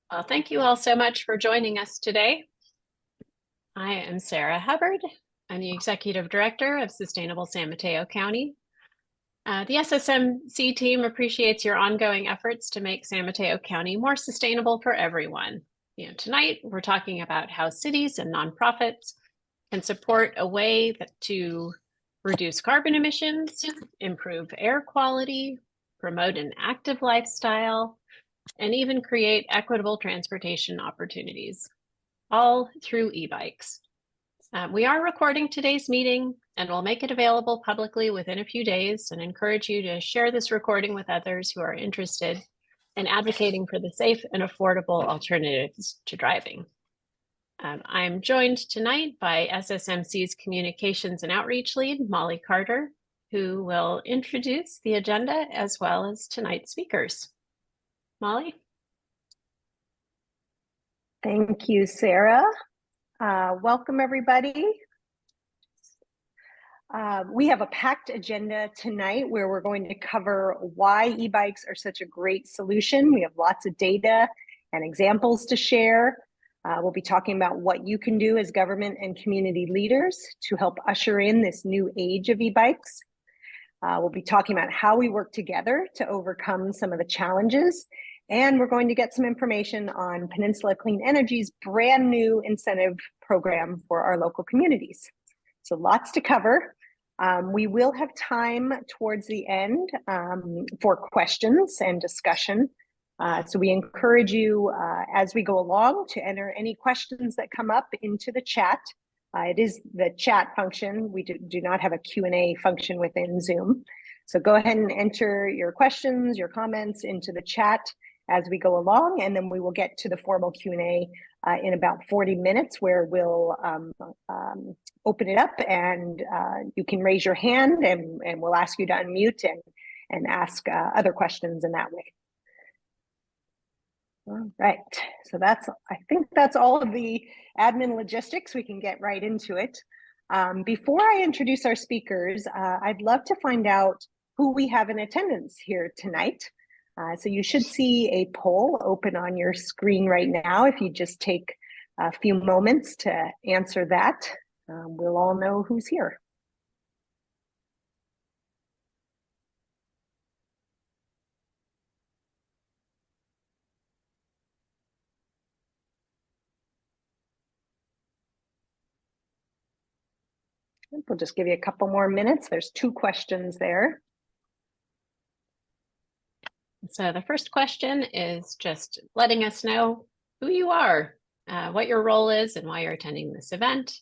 Well, thank you all so much for joining us today. I am Sarah Hubbard. I'm the Executive Director of Sustainable San Mateo County. The SSMC team appreciates your ongoing efforts to make San Mateo County more sustainable for everyone. Tonight we're talking about how cities and nonprofits can support a way to reduce carbon emissions, improve air quality, promote an active lifestyle, and even create equitable transportation opportunities, all through e-bikes. We are recording today's meeting and we'll make it available publicly within a few days and encourage you to share this recording with others who are interested in advocating for the safe and affordable alternatives to driving. I'm joined tonight by SSMC's Communications and Outreach Lead, Molly Carter, who will introduce the agenda as well as tonight's speakers. Molly? Thank you, Sarah. Welcome, everybody. We have a packed agenda tonight where we're going to cover why e-bikes are such a great solution. We have lots of data and examples to share. We'll be talking about what you can do as government and community leaders to help usher in this new age of e-bikes. We'll be talking about how we work together to overcome some of the challenges. And we're going to get some information on Peninsula Clean Energy's brand new incentive program for our local communities. So lots to cover. We will have time towards the end for questions and discussion. So we encourage you as we go along to enter any questions that come up into the chat. It is the chat function. We do not have a Q&A function within Zoom. So go ahead and enter your questions, your comments into the chat as we go along, and then we will get to the formal Q&A in about 40 minutes where we'll open it up and you can raise your hand and we'll ask you to unmute and ask other questions in that way. All right, so I think that's all of the admin logistics. We can get right into it. Before I introduce our speakers, I'd love to find out who we have in attendance here tonight. So you should see a poll open on your screen right now. If you just take a few moments to answer that, we'll all know who's here. We'll just give you a couple more minutes. There's 2 questions there. So the first question is just letting us know who you are, what your role is, and why you're attending this event.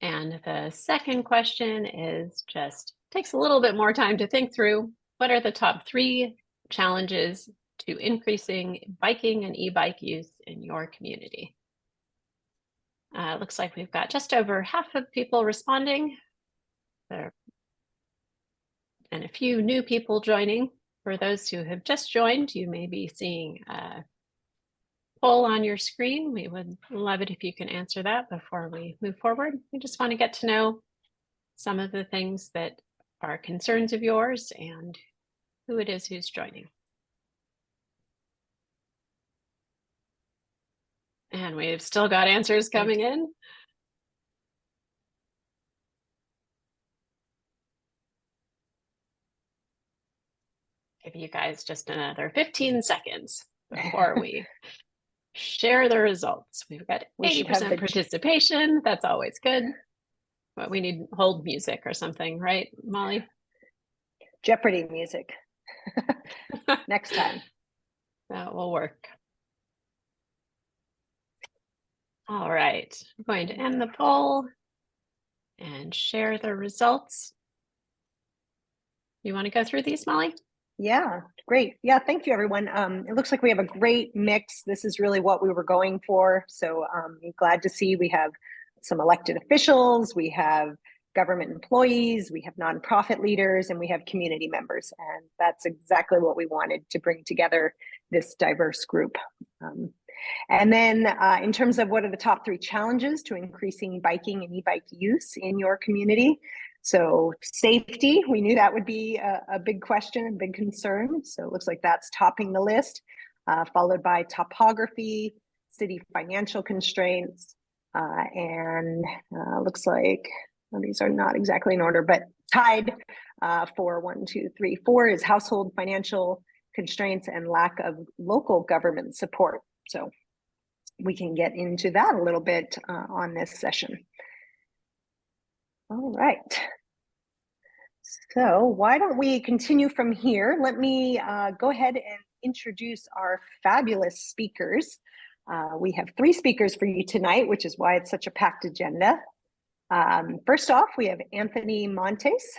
And the second question is just takes a little bit more time to think through. What are the top 3 challenges to increasing biking and e-bike use in your community? Looks like we've got just over half of people responding there, and a few new people joining. For those who have just joined, you may be seeing a poll on your screen. We would love it if you can answer that before we move forward. We just want to get to know some of the things that are concerns of yours and who it is who's joining. And we've still got answers coming in. Give you guys just another 15 seconds before we share the results. We've got 80% participation. That's always good. But we need hold music or something, right, Molly? Jeopardy music. Next time. That will work. All right, I'm going to end the poll and share the results. You want to go through these, Molly? Yeah, great. Yeah, thank you, everyone. It looks like we have a great mix. This is really what we were going for. So I'm glad to see we have some elected officials, we have government employees, we have nonprofit leaders, and we have community members. And that's exactly what we wanted to bring together this diverse group. And then in terms of what are the top 3 challenges to increasing biking and e-bike use in your community. So safety, we knew that would be a big question, a big concern. So it looks like that's topping the list. followed by topography, city financial constraints, and looks like these are not exactly in order, but tied for 1, 2, 3, 4 is household financial constraints and lack of local government support. So we can get into that a little bit on this session. All right. So why don't we continue from here? Let me go ahead and introduce our fabulous speakers. We have 3 speakers for you tonight, which is why it's such a packed agenda. First off, we have Anthony Montes,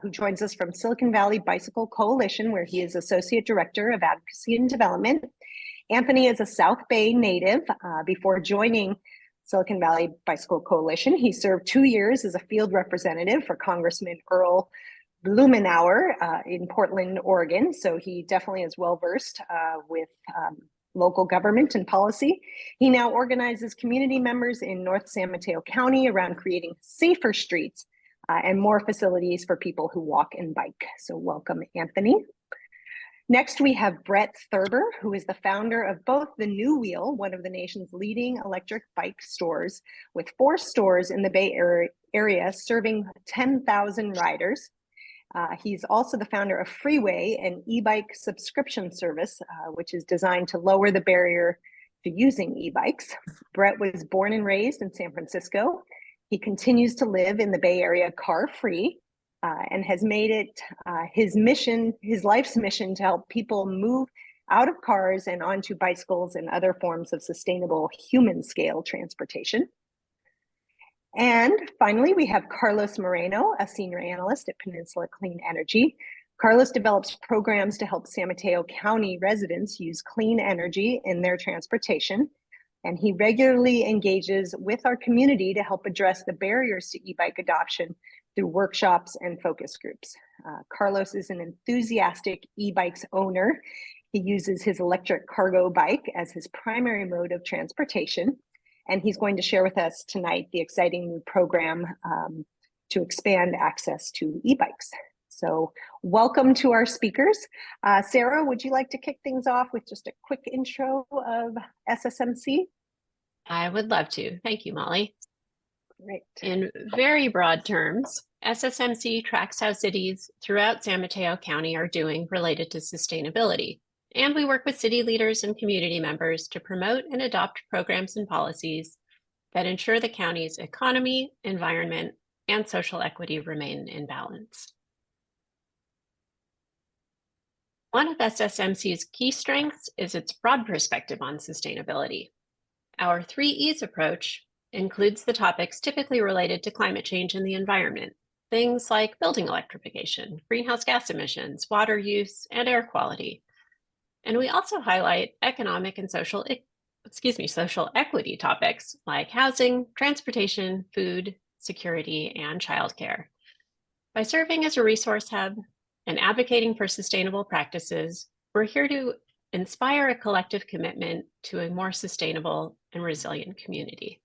who joins us from Silicon Valley Bicycle Coalition, where he is Associate Director of Advocacy and Development. Anthony is a South Bay native. Before joining Silicon Valley Bicycle Coalition, he served 2 years as a field representative for Congressman Earl Blumenauer in Portland, Oregon. So he definitely is well-versed with local government and policy. He now organizes community members in North San Mateo County around creating safer streets and more facilities for people who walk and bike. So welcome, Anthony. Next, we have Brett Thurber, who is the founder of both the New Wheel, one of the nation's leading electric bike stores, with 4 stores in the Bay Area serving 10,000 riders. He's also the founder of Freeway, an e-bike subscription service, which is designed to lower the barrier to using e-bikes. Brett was born and raised in San Francisco. He continues to live in the Bay Area car-free and has made it his life's mission to help people move out of cars and onto bicycles and other forms of sustainable human-scale transportation. And finally, we have Carlos Moreno, a senior analyst at Peninsula Clean Energy. Carlos develops programs to help San Mateo County residents use clean energy in their transportation. And he regularly engages with our community to help address the barriers to e-bike adoption through workshops and focus groups. Carlos is an enthusiastic e-bikes owner. He uses his electric cargo bike as his primary mode of transportation. And he's going to share with us tonight the exciting new program to expand access to e-bikes. So welcome to our speakers. Sarah, would you like to kick things off with just a quick intro of SSMC? I would love to. Thank you, Molly. Great. In very broad terms, SSMC tracks how cities throughout San Mateo County are doing related to sustainability. And we work with city leaders and community members to promote and adopt programs and policies that ensure the county's economy, environment, and social equity remain in balance. One of SSMC's key strengths is its broad perspective on sustainability. Our 3 E's approach includes the topics typically related to climate change and the environment, things like building electrification, greenhouse gas emissions, water use, and air quality. And we also highlight economic and social equity topics like housing, transportation, food, security, and childcare. By serving as a resource hub and advocating for sustainable practices, we're here to inspire a collective commitment to a more sustainable and resilient community.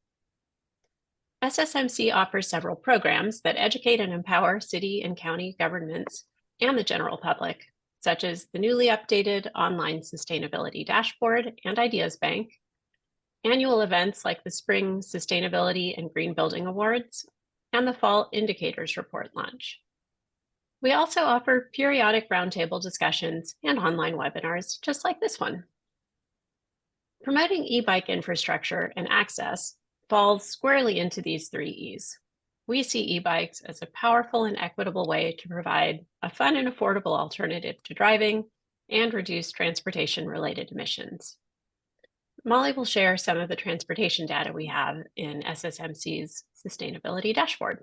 SSMC offers several programs that educate and empower city and county governments and the general public, such as the newly updated online sustainability dashboard and ideas bank, annual events like the Spring Sustainability and Green Building Awards, and the Fall Indicators Report launch. We also offer periodic roundtable discussions and online webinars, just like this one. Promoting e-bike infrastructure and access falls squarely into these 3 E's. We see e-bikes as a powerful and equitable way to provide a fun and affordable alternative to driving and reduce transportation-related emissions. Molly will share some of the transportation data we have in SSMC's sustainability dashboard.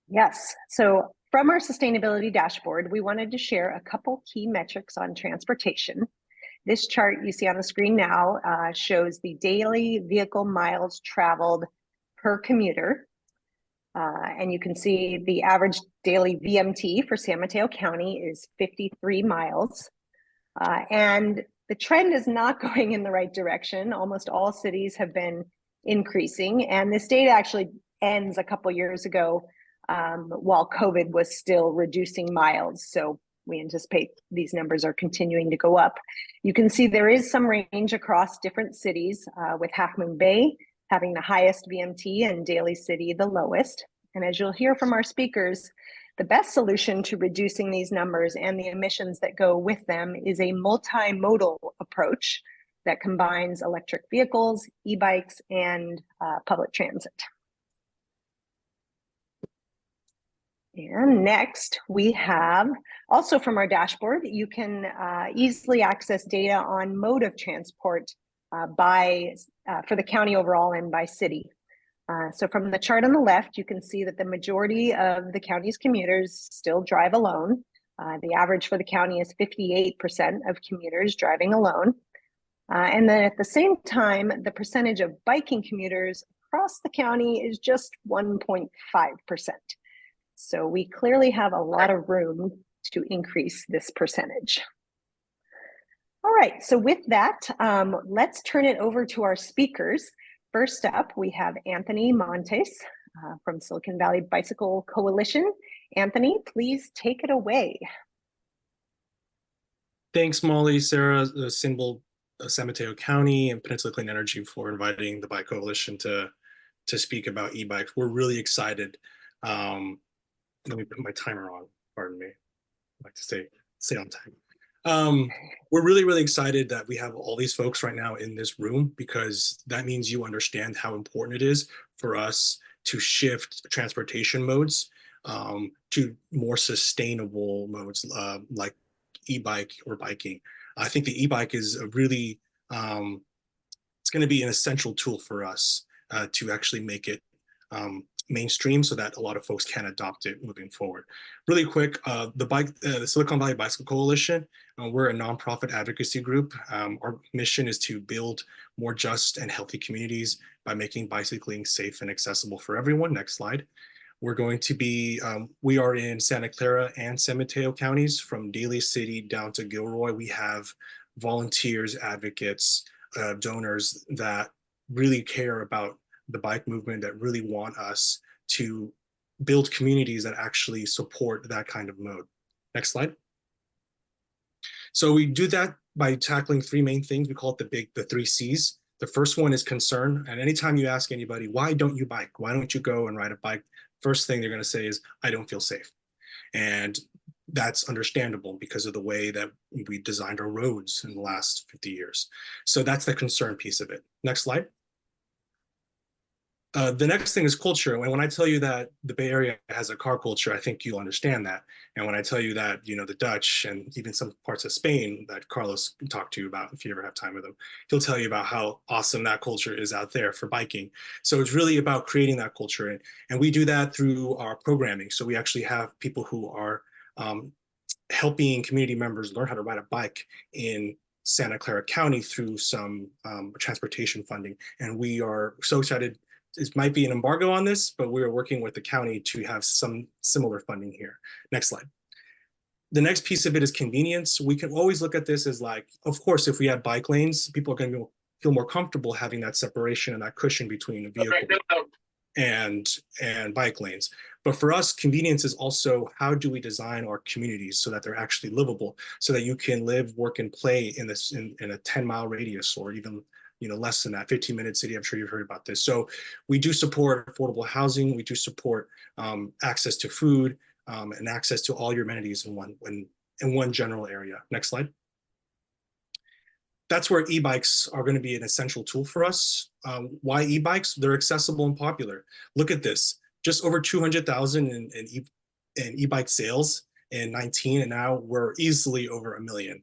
Yes, so from our sustainability dashboard, we wanted to share a couple key metrics on transportation. This chart you see on the screen now shows the daily vehicle miles traveled per commuter. And you can see the average daily VMT for San Mateo County is 53 miles. And the trend is not going in the right direction. Almost all cities have been increasing. And this data actually ends a couple years ago while COVID was still reducing miles. So we anticipate these numbers are continuing to go up. You can see there is some range across different cities, with Half Moon Bay having the highest VMT and Daly City the lowest. And as you'll hear from our speakers, the best solution to reducing these numbers and the emissions that go with them is a multimodal approach that combines electric vehicles, e-bikes, and public transit. And next, we have also from our dashboard, you can easily access data on mode of transport for the county overall and by city. So from the chart on the left, you can see that the majority of the county's commuters still drive alone. The average for the county is 58% of commuters driving alone. And then at the same time, the percentage of biking commuters across the county is just 1.5%. So we clearly have a lot of room to increase this percentage. All right, so with that, let's turn it over to our speakers. First up, we have Anthony Montes from Silicon Valley Bicycle Coalition. Anthony, please take it away. Thanks, Molly, Sarah, the symbol San Mateo County and Peninsula Clean Energy for inviting the Bike Coalition to speak about e-bikes. We're really excited. Let me put my timer on, pardon me. I like to stay on time. We're really, really excited that we have all these folks right now in this room, because that means you understand how important it is for us to shift transportation modes to more sustainable modes like e-bike or biking. I think the e-bike is a really, it's going to be an essential tool for us to actually make it mainstream so that a lot of folks can adopt it moving forward. Really quick, the Silicon Valley Bicycle Coalition, we're a nonprofit advocacy group. Our mission is to build more just and healthy communities by making bicycling safe and accessible for everyone. Next slide. We're going to be, we are in Santa Clara and San Mateo counties, from Daly City down to Gilroy. We have volunteers, advocates, donors that really care about the bike movement, that really want us to build communities that actually support that kind of mode. Next slide. So we do that by tackling three main things. We call it the three C's. The first one is concern. And anytime you ask anybody, why don't you bike? Why don't you go and ride a bike? First thing they're going to say is, I don't feel safe. And that's understandable because of the way that we designed our roads in the last 50 years. So that's the concern piece of it. Next slide. The next thing is culture. And when I tell you that the Bay Area has a car culture, I think you'll understand that. And when I tell you that, you know, the Dutch and even some parts of Spain that Carlos can talk to you about, if you ever have time with him, he'll tell you about how awesome that culture is out there for biking. So it's really about creating that culture. And we do that through our programming. So we actually have people who are helping community members learn how to ride a bike in Santa Clara County through some transportation funding. And we are so excited. It might be an embargo on this, but we are working with the county to have some similar funding here. Next slide. The next piece of it is convenience. We can always look at this as like, of course, if we have bike lanes, people are going to feel more comfortable having that separation and that cushion between a vehicle and bike lanes. But for us, convenience is also, how do we design our communities so that they're actually livable, so that you can live, work, and play in this in a 10-mile radius, or even less than that, 15-minute city. I'm sure you've heard about this. So we do support affordable housing. We do support access to food and access to all your amenities in one general area. Next slide. That's where e-bikes are going to be an essential tool for us. Why e-bikes? They're accessible and popular. Look at this, just over 200,000 in e-bike sales in 19, and now we're easily over 1 million.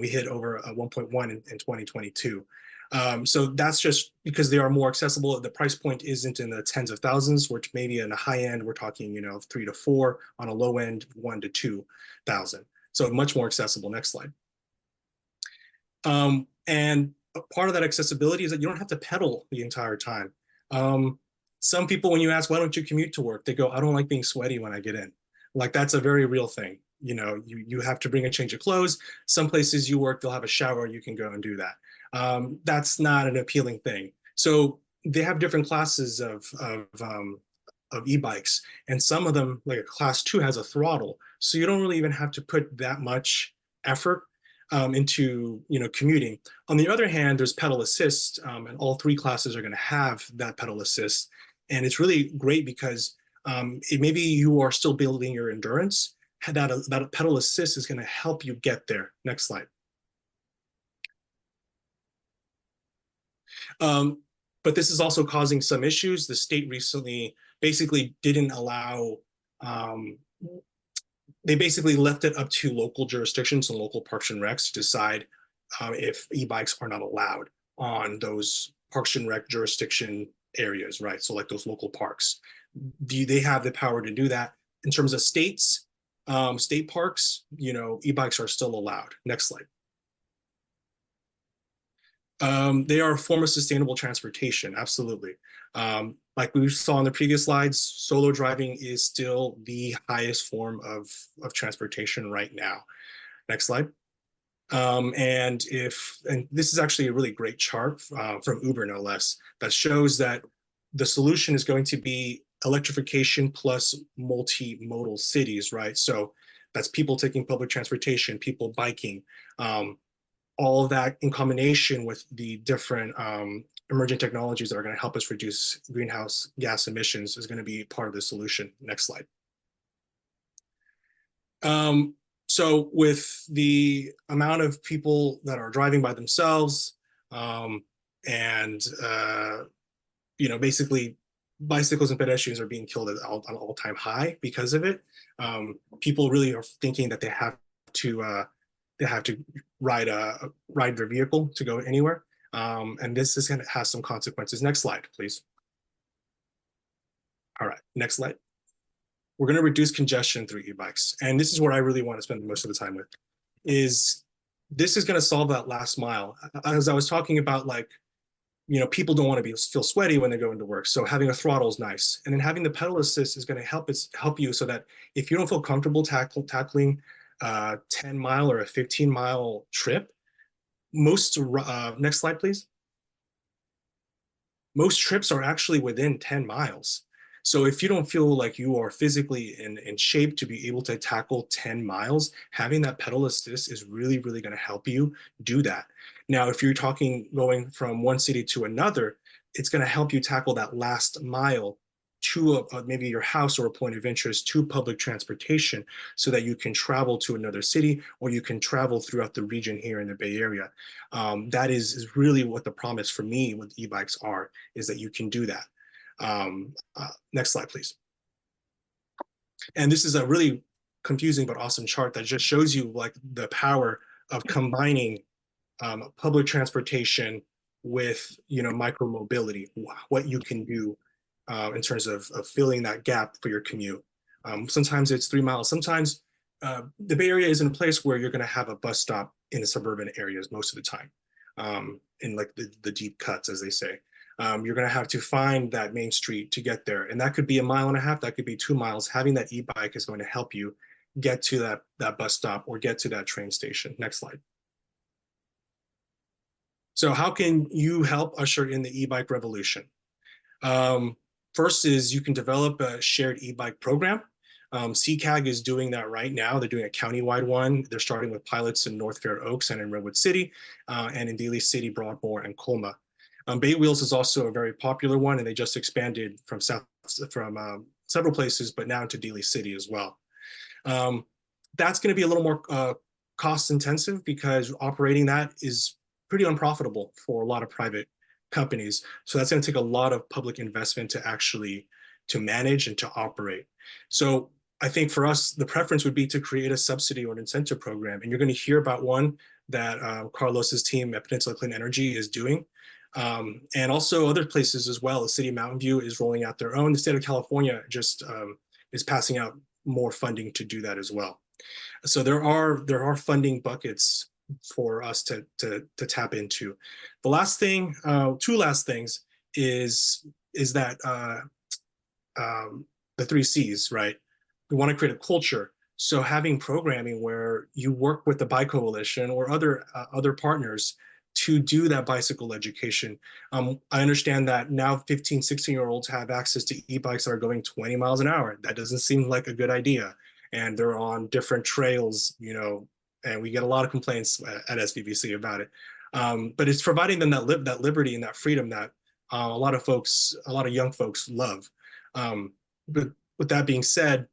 We hit over 1.1 in 2022. So that's just because they are more accessible. The price point isn't in the tens of thousands, which maybe in a high end, we're talking, 3 to 4, on a low end, 1 to 2,000. So much more accessible. Next slide. And part of that accessibility is that you don't have to pedal the entire time. Some people, when you ask, why don't you commute to work? They go, I don't like being sweaty when I get in. Like, that's a very real thing. You have to bring a change of clothes. Some places you work, they'll have a shower, you can go and do that. That's not an appealing thing. So they have different classes of e-bikes, and some of them, like a class 2, has a throttle, so you don't really even have to put that much effort into commuting. On the other hand, there's pedal assist, and all 3 classes are going to have that pedal assist, and it's really great because maybe you are still building your endurance. That pedal assist is going to help you get there. Next slide. But this is also causing some issues. The state recently basically didn't allow, they basically left it up to local jurisdictions and local parks and recs to decide if e-bikes are not allowed on those parks and rec jurisdiction areas, right? So like those local parks. They have the power to do that. In terms of states, state parks, e-bikes are still allowed. Next slide. They are a form of sustainable transportation, absolutely. Like we saw in the previous slides, solo driving is still the highest form of transportation right now. Next slide. And this is actually a really great chart from Uber, no less, that shows that the solution is going to be electrification plus multimodal cities, right? So that's people taking public transportation, people biking, all of that in combination with the different emerging technologies that are going to help us reduce greenhouse gas emissions is going to be part of the solution. Next slide. So with the amount of people that are driving by themselves basically bicycles and pedestrians are being killed at an all-time high because of it. People really are thinking that they have to ride their vehicle to go anywhere. And this is going to have some consequences. Next slide, please. All right, next slide. We're going to reduce congestion through e-bikes. And this is what I really want to spend most of the time with, is this is going to solve that last mile. As I was talking about, like, people don't want to feel sweaty when they go into work. So having a throttle is nice. And then having the pedal assist is going to help you so that if you don't feel comfortable tackling 10-mile or a 15-mile trip, next slide, please. Most trips are actually within 10 miles. So if you don't feel like you are physically in shape to be able to tackle 10 miles, having that pedal assist is really, really going to help you do that. Now, if you're talking going from one city to another, it's going to help you tackle that last mile to maybe your house or a point of interest to public transportation so that you can travel to another city or you can travel throughout the region here in the Bay Area. That is really what the promise for me with e-bikes is that you can do that. Next slide, please. And this is a really confusing but awesome chart that just shows you like the power of combining public transportation with micromobility, what you can do in terms of filling that gap for your commute. Sometimes it's 3 miles. Sometimes the Bay Area is in a place where you're going to have a bus stop in the suburban areas most of the time, in like the deep cuts, as they say. You're going to have to find that main street to get there. And that could be 1.5 miles, that could be 2 miles. Having that e-bike is going to help you get to that bus stop or get to that train station. Next slide. So how can you help usher in the e-bike revolution? First is you can develop a shared e-bike program. CCAG is doing that right now. They're doing a countywide one. They're starting with pilots in North Fair Oaks and in Redwood City, and in Daly City, Broadmoor, and Colma. Bay Wheels is also a very popular one, and they just expanded from several places, but now into Daly City as well. That's going to be a little more cost intensive because operating that is pretty unprofitable for a lot of private companies. So that's going to take a lot of public investment to manage and to operate. So I think for us, the preference would be to create a subsidy or an incentive program. And you're going to hear about one that Carlos's team at Peninsula Clean Energy is doing. And also other places as well. The city of Mountain View is rolling out their own. The state of California just is passing out more funding to do that as well. So there are funding buckets for us to tap into. The last thing, 2 last things is that the 3 C's, right? We want to create a culture. So having programming where you work with the Bike Coalition or other partners to do that bicycle education. I understand that now 15, 16-year-olds have access to e-bikes that are going 20 miles an hour. That doesn't seem like a good idea. And they're on different trails, you know, and we get a lot of complaints at SVBC about it. But it's providing them that liberty and that freedom that a lot of young folks love. But with that being said,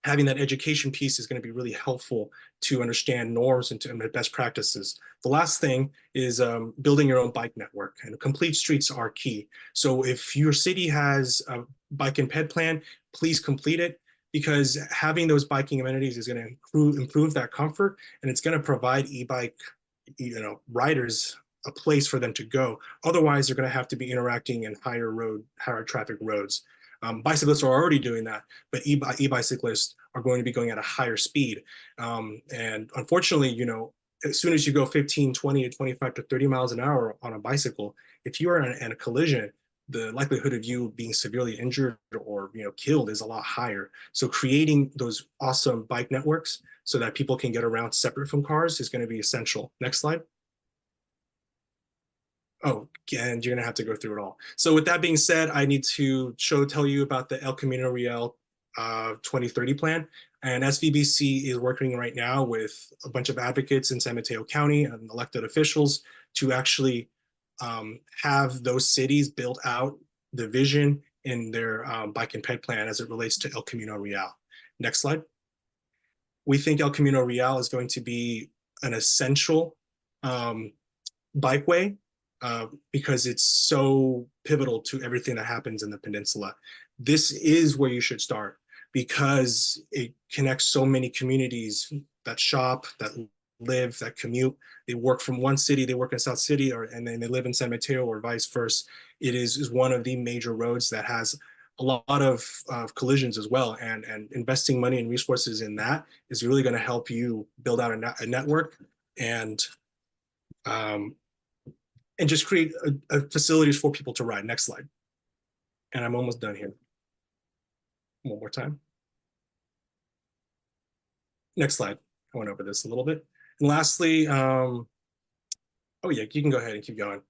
having that education piece is going to be really helpful to understand norms and best practices. The last thing is building your own bike network, and complete streets are key. So if your city has a bike and ped plan, please complete it, because having those biking amenities is going to improve that comfort, and it's going to provide e-bike, you know, riders a place for them to go. Otherwise, they're going to have to be interacting in higher traffic roads. Bicyclists are already doing that, but e-bicyclists are going to be going at a higher speed. And unfortunately, you know, as soon as you go 15, 20, 25 to 30 miles an hour on a bicycle, if you are in a collision, the likelihood of you being severely injured or, you know, killed is a lot higher. So creating those awesome bike networks so that people can get around separate from cars is going to be essential. Next slide. Oh, and you're gonna have to go through it all. So with that being said, I need to tell you about the El Camino Real 2030 plan. And SVBC is working right now with a bunch of advocates in San Mateo County and elected officials to actually have those cities build out the vision in their bike and ped plan as it relates to El Camino Real. Next slide. We think El Camino Real is going to be an essential bikeway because it's so pivotal to everything that happens in the peninsula. This is where you should start because it connects so many communities that shop, that live, that commute. They work from one city, they work in South City, and then they live in San Mateo or vice versa. It is one of the major roads that has a lot of collisions as well. And investing money and resources in that is really going to help you build out a network and just create facilities for people to ride. Next slide. And I'm almost done here. One more time. Next slide. I went over this a little bit. And lastly, oh yeah, you can go ahead and keep going.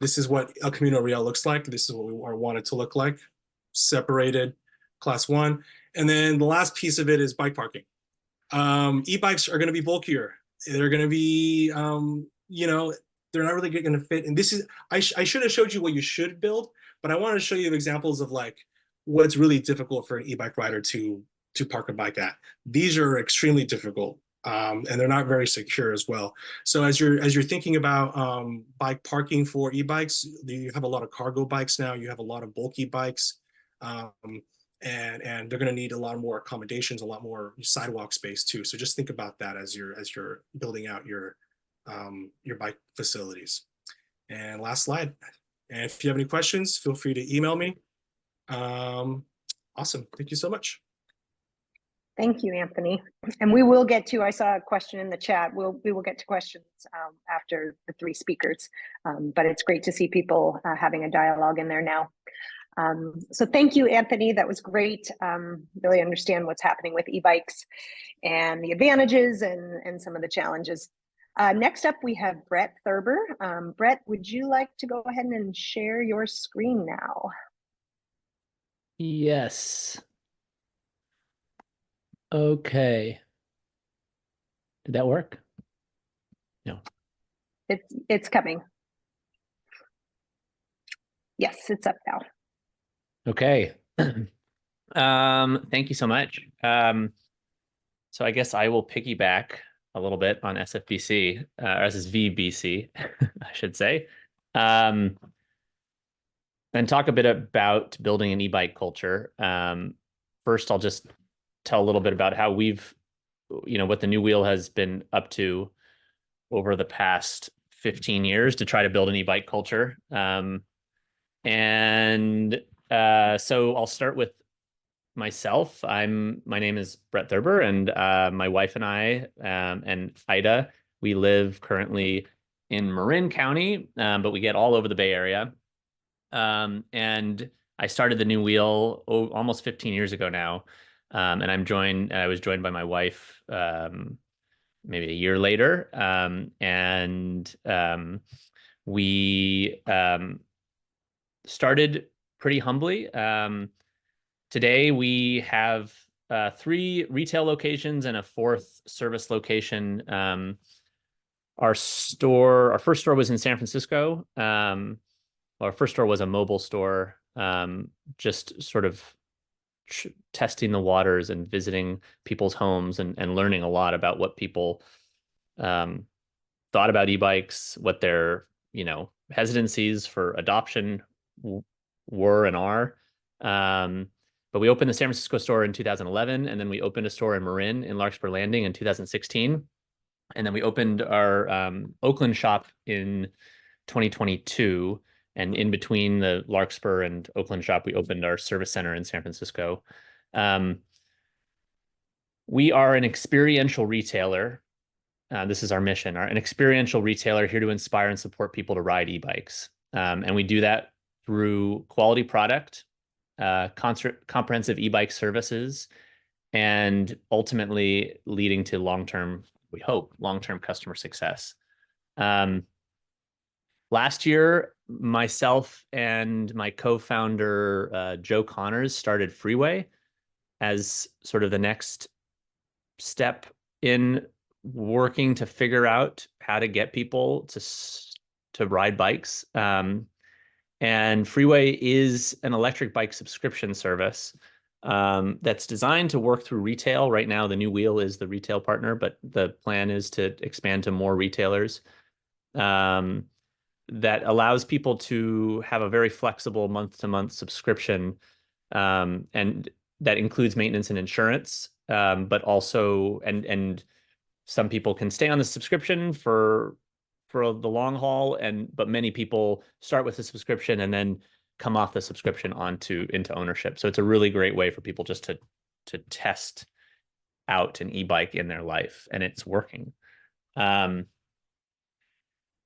This is what El Camino Real looks like. This is what we want it to look like. Separated, class 1. And then the last piece of it is bike parking. E-bikes are going to be bulkier. They're going to be, you know, they're not really going to fit. And this is, I should have showed you what you should build, but I want to show you examples of like what's really difficult for an e-bike rider to park a bike at. These are extremely difficult, and they're not very secure as well. So as you're thinking about bike parking for e-bikes, you have a lot of cargo bikes now. You have a lot of bulky bikes, and they're going to need a lot more accommodations, a lot more sidewalk space too. So just think about that as you're building out your bike facilities. And last slide. And if you have any questions, feel free to email me. Awesome. Thank you so much. Thank you, Anthony. And we will get to, I saw a question in the chat. We will get to questions after the 3 speakers. But it's great to see people having a dialogue in there now. So thank you, Anthony. That was great. Really understand what's happening with e-bikes and the advantages and some of the challenges. Next up, we have Brett Thurber. Brett, would you like to go ahead and share your screen now? Yes. Okay. Did that work? No. It's coming. Yes, it's up now. Okay. Thank you so much. So I guess I will piggyback a little bit on SFBC, or SSVBC, I should say, and talk a bit about building an e-bike culture. First, I'll just tell a little bit about how we've, you know, what the New Wheel has been up to over the past 15 years to try to build an e-bike culture. So I'll start with myself. My name is Brett Thurber, and my wife and I and Ida, we live currently in Marin County, but we get all over the Bay Area. And I started the New Wheel almost 15 years ago now. And I was joined by my wife maybe a year later. We started pretty humbly. Today we have 3 retail locations and a 4th service location. Our first store was in San Francisco. Our first store was a mobile store, just sort of testing the waters and visiting people's homes and learning a lot about what people thought about e-bikes, what their, hesitancies for adoption were and are. But we opened the San Francisco store in 2011, and then we opened a store in Marin in Larkspur Landing in 2016. And then we opened our Oakland shop in 2022. And in between the Larkspur and Oakland shop, we opened our service center in San Francisco. We are an experiential retailer. This is our mission, an experiential retailer here to inspire and support people to ride e-bikes. And we do that through quality product, comprehensive e-bike services, and ultimately leading to long-term, we hope, long-term customer success. Last year, myself and my co-founder, Joe Connors, started Freeway as sort of the next step in working to figure out how to get people to ride bikes. And Freeway is an electric bike subscription service that's designed to work through retail. Right now, the New Wheel is the retail partner, but the plan is to expand to more retailers. That allows people to have a very flexible month-to-month subscription, and that includes maintenance and insurance, but also and some people can stay on the subscription for the long haul, but many people start with a subscription and then come off the subscription into ownership. So it's a really great way for people just to test out an e-bike in their life, and it's working.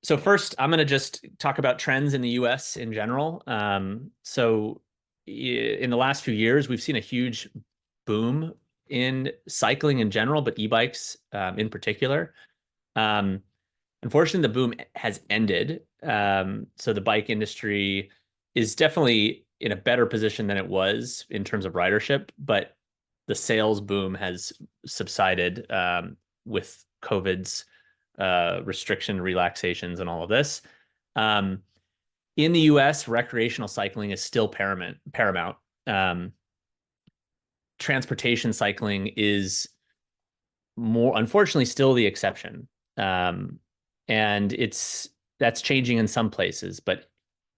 So first, I'm going to just talk about trends in the US in general. So in the last few years, we've seen a huge boom in cycling in general, but e-bikes in particular. Unfortunately, the boom has ended. So the bike industry is definitely in a better position than it was in terms of ridership, but the sales boom has subsided with COVID's restriction relaxations and all of this. In the US, recreational cycling is still paramount. Transportation cycling is unfortunately still the exception. And that's changing in some places, but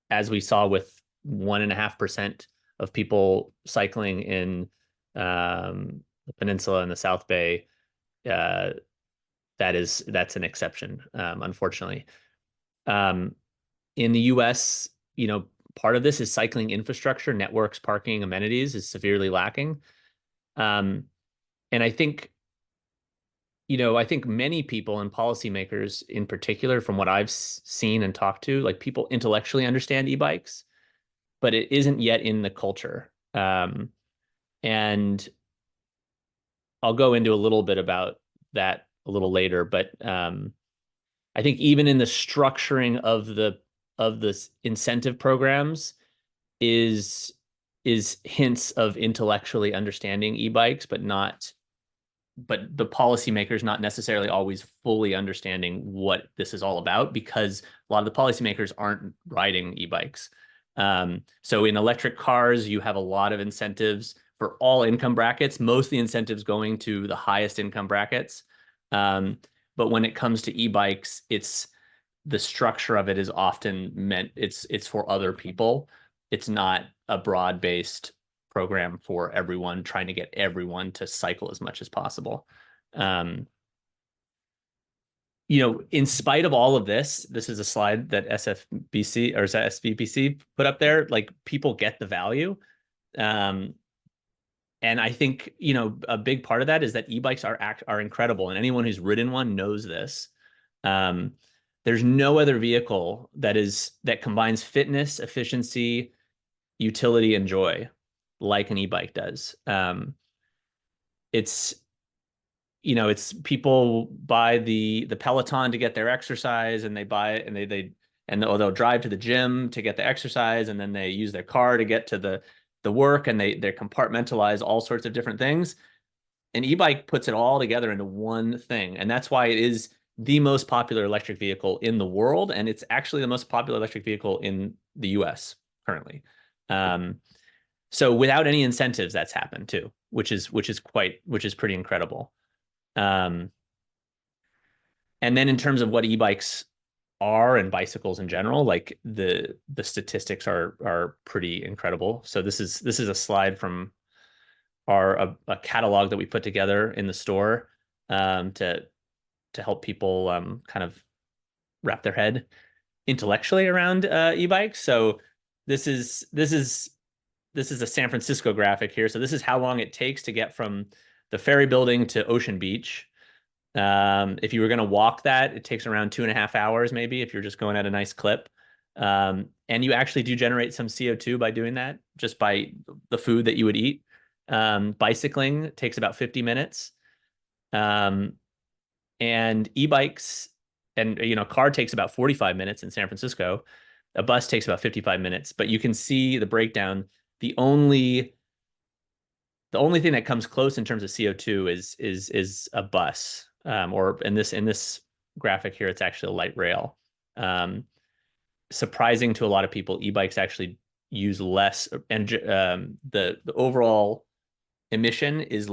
as we saw with 1.5% of people cycling in the peninsula and the South Bay, that's an exception, unfortunately. In the US, part of this is cycling infrastructure, networks, parking, amenities is severely lacking. And I think many people and policymakers in particular, from what I've seen and talked to, like, people intellectually understand e-bikes, but it isn't yet in the culture. And I'll go into a little bit about that a little later, but I think even in the structuring of the incentive programs is hints of intellectually understanding e-bikes, but the policymakers not necessarily always fully understanding what this is all about, because a lot of the policymakers aren't riding e-bikes. So in electric cars, you have a lot of incentives for all income brackets, most of the incentives going to the highest income brackets. But when it comes to e-bikes, the structure of it is often meant, it's for other people. It's not a broad-based program for everyone, trying to get everyone to cycle as much as possible. In spite of all of this is a slide that SFBC or SVBC put up there. Like, people get the value. And I think, a big part of that is that e-bikes are incredible. And anyone who's ridden one knows this. There's no other vehicle that combines fitness, efficiency, utility, and joy like an e-bike does. you know, it's people buy the Peloton to get their exercise, and they buy it, and they'll drive to the gym to get the exercise, and then they use their car to get to the work, and they compartmentalize all sorts of different things. An e-bike puts it all together into one thing, and that's why it is the most popular electric vehicle in the world, and it's actually the most popular electric vehicle in the US currently. So without any incentives, that's happened too, which is pretty incredible. And then in terms of what e-bikes are and bicycles in general, like the statistics are pretty incredible. So this is a slide from a catalog that we put together in the store to help people kind of wrap their head intellectually around e-bikes. So this is a San Francisco graphic here. So this is how long it takes to get from the ferry building to Ocean Beach. If you were going to walk that, it takes around 2.5 hours, maybe, if you're just going at a nice clip. And you actually do generate some CO2 by doing that, just by the food that you would eat. Bicycling takes about 50 minutes. And e-bikes, and a car takes about 45 minutes in San Francisco. A bus takes about 55 minutes, but you can see the breakdown. The only thing that comes close in terms of CO2 is a bus, or in this graphic here, it's actually a light rail. Surprising to a lot of people, e-bikes actually use less, and the overall emission is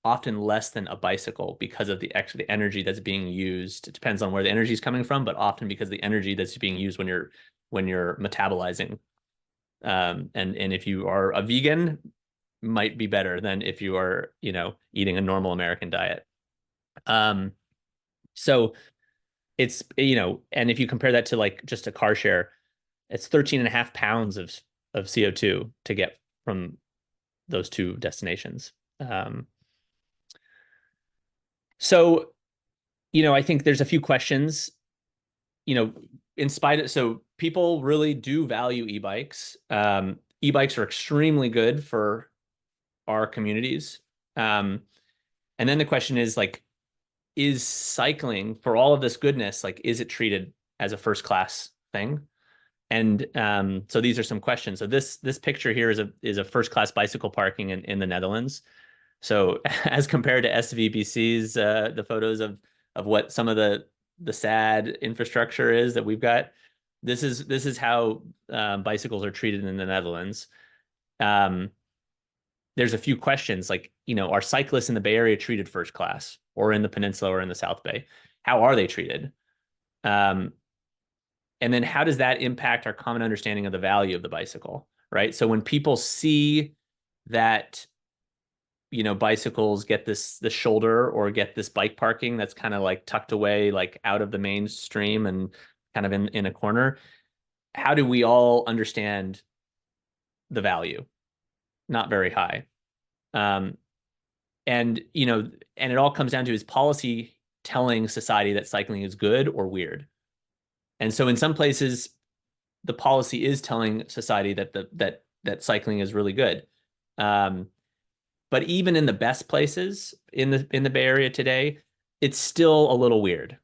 often less than a bicycle, because of the energy that's being used. It depends on where the energy is coming from, but often because of the energy that's being used when you're metabolizing. And if you are a vegan, might be better than if you are, eating a normal American diet. So it's, and if you compare that to like just a car share, it's 13.5 pounds of CO2 to get from those two destinations. So, I think there's a few questions, so people really do value e-bikes. E-bikes are extremely good for our communities. And then the question is, like, is cycling, for all of this goodness, like, is it treated as a first class thing? And so these are some questions. So this picture here is a first class bicycle parking in the Netherlands. So as compared to SVBC's, the photos of what some of the sad infrastructure is that we've got, this is how bicycles are treated in the Netherlands. There's a few questions, like, are cyclists in the Bay Area treated first class, or in the Peninsula or in the South Bay? How are they treated? And then how does that impact our common understanding of the value of the bicycle, right? So when people see that, bicycles get the shoulder, or get this bike parking that's kind of like tucked away, like out of the mainstream and kind of in a corner, how do we all understand the value? Not very high. And it all comes down to, is policy telling society that cycling is good or weird? And so in some places, the policy is telling society that cycling is really good. But even in the best places in the Bay Area today, it's still a little weird.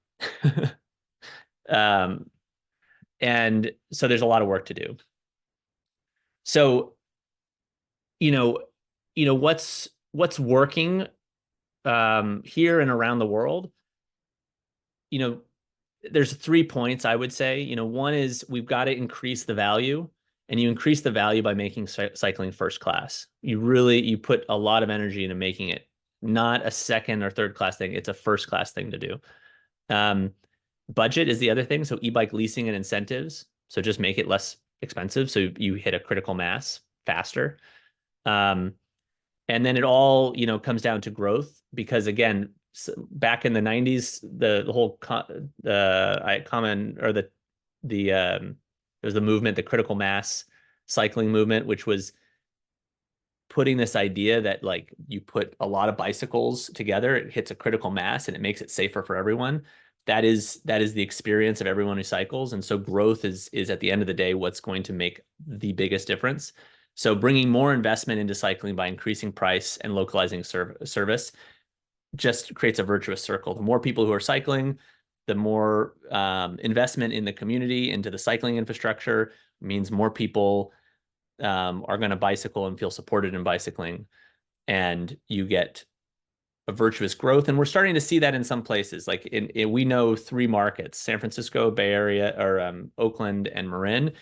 And so there's a lot of work to do. So, what's working here and around the world? There's 3 points I would say. One is, we've got to increase the value, and you increase the value by making cycling first class. You put a lot of energy into making it not a second or third class thing. It's a first class thing to do. Budget is the other thing. So e-bike leasing and incentives. So just make it less expensive, so you hit a critical mass faster. And then it all, comes down to growth, because again, back in the 90s, the whole there was the movement, the critical mass cycling movement, which was putting this idea that, like, you put a lot of bicycles together, it hits a critical mass and it makes it safer for everyone. That is the experience of everyone who cycles. And so growth is at the end of the day what's going to make the biggest difference. So bringing more investment into cycling by increasing price and localizing service, just creates a virtuous circle. The more people who are cycling, the more investment in the community into the cycling infrastructure means more people are going to bicycle and feel supported in bicycling, and you get a virtuous growth. And we're starting to see that in some places. Like we know 3 markets: San Francisco, Bay Area, or Oakland, and Marin.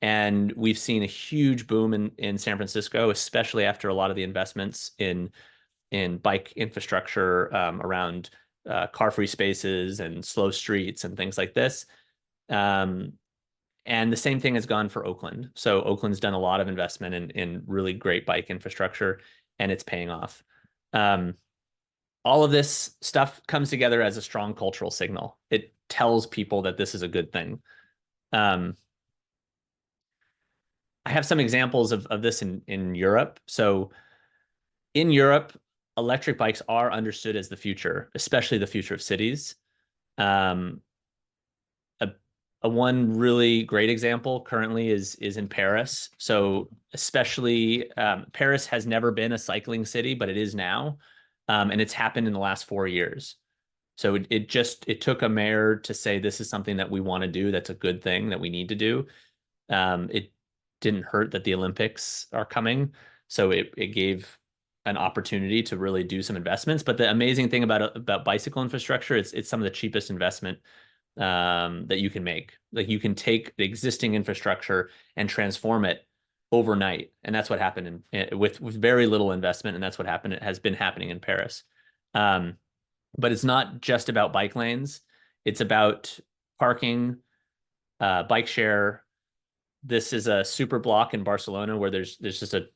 And we've seen a huge boom in San Francisco, especially after a lot of the investments in bike infrastructure around car-free spaces and slow streets and things like this. And the same thing has gone for Oakland. So Oakland's done a lot of investment in really great bike infrastructure, and it's paying off. All of this stuff comes together as a strong cultural signal. It tells people that this is a good thing. I have some examples of this in Europe. So in Europe, electric bikes are understood as the future, especially the future of cities. A one really great example currently is in Paris. So especially Paris has never been a cycling city, but it is now. And it's happened in the last 4 years. So it took a mayor to say, this is something that we want to do. That's a good thing that we need to do. It didn't hurt that the Olympics are coming. So it gave an opportunity to really do some investments. But the amazing thing about bicycle infrastructure, it's some of the cheapest investment that you can make. Like, you can take the existing infrastructure and transform it overnight, and that's what happened with very little investment, and that's what happened. It has been happening in Paris. But it's not just about bike lanes; it's about parking, bike share. This is a super block in Barcelona where there's just a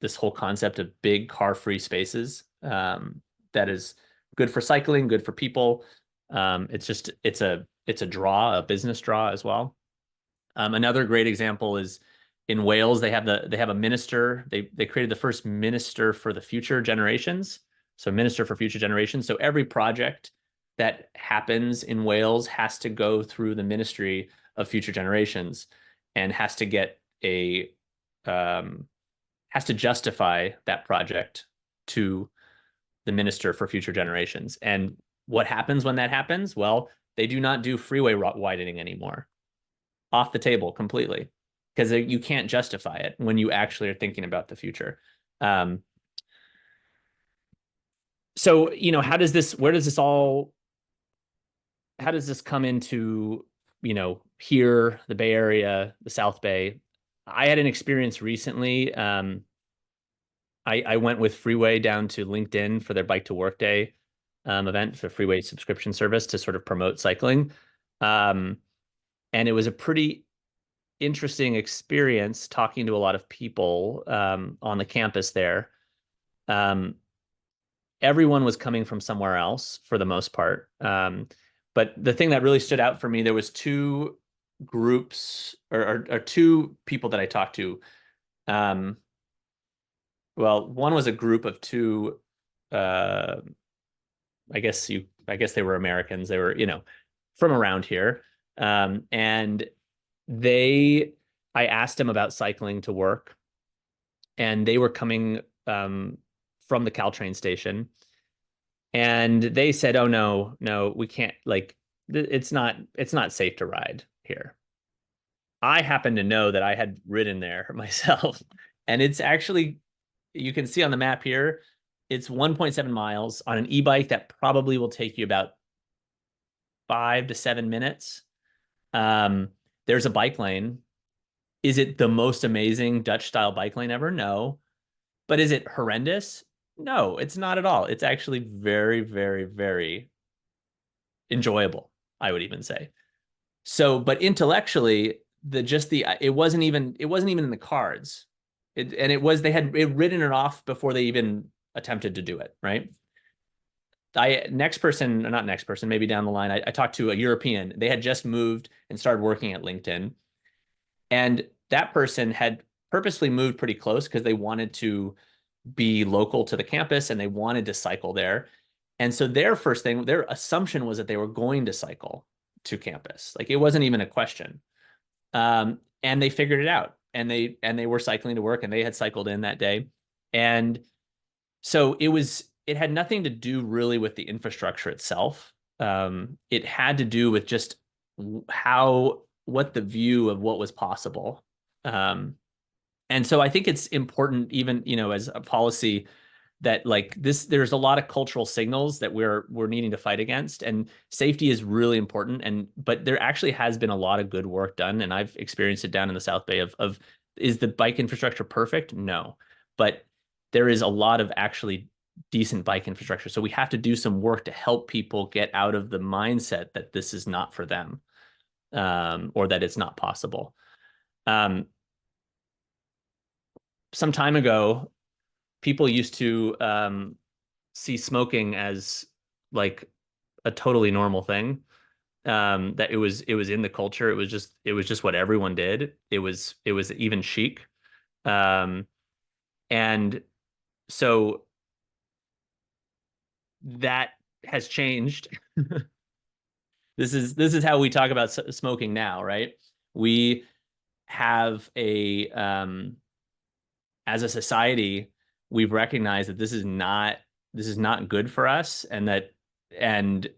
this whole concept of big car-free spaces that is good for cycling, good for people. It's a draw, a business draw as well. Another great example is in Wales. They have a minister. They created the first minister for the future generations. So minister for future generations. So every project that happens in Wales has to go through the Ministry of Future Generations and has to get has to justify that project to the Minister for Future Generations. And what happens when that happens? Well, they do not do freeway widening anymore. Off the table completely, because you can't justify it when you actually are thinking about the future. So, how does this come into, here, the Bay Area, the South Bay? I had an experience recently. I went with Freeway down to LinkedIn for their Bike to Work Day event for Freeway subscription service to sort of promote cycling. And it was a pretty interesting experience talking to a lot of people on the campus there. Everyone was coming from somewhere else for the most part. But the thing that really stood out for me, there was 2 groups or 2 people that I talked to. Well, one was a group of 2, I guess they were Americans. They were, from around here. And I asked them about cycling to work, and they were coming from the Caltrain station, and they said, "Oh, no, we can't, like, it's not safe to ride here." I happen to know that I had ridden there myself, and it's actually, you can see on the map here, it's 1.7 miles on an e-bike that probably will take you about 5 to 7 minutes. There's a bike lane. Is it the most amazing Dutch style bike lane ever? No. But is it horrendous? No, it's not at all. It's actually very, very, very enjoyable, I would even say. So, but intellectually, it wasn't even in the cards. They had written it off before they even attempted to do it, right? Maybe down the line, I talked to a European. They had just moved and started working at LinkedIn. And that person had purposely moved pretty close because they wanted to be local to the campus and they wanted to cycle there. And so their assumption was that they were going to cycle to campus. Like, it wasn't even a question. And they figured it out, and they were cycling to work, and they had cycled in that day. And so it was it had nothing to do really with the infrastructure itself. It had to do with just what the view of what was possible. And so I think it's important, even, as a policy, that like this, there's a lot of cultural signals that we're needing to fight against, and safety is really important. But there actually has been a lot of good work done, and I've experienced it down in the South Bay of is the bike infrastructure perfect? No, but there is a lot of actually decent bike infrastructure. So we have to do some work to help people get out of the mindset that this is not for them, or that it's not possible. Some time ago, people used to see smoking as like a totally normal thing. That it was in the culture. It was just what everyone did. It was even chic. And so that has changed. This is how we talk about smoking now, right? We have as a society, we've recognized that this is not good for us, and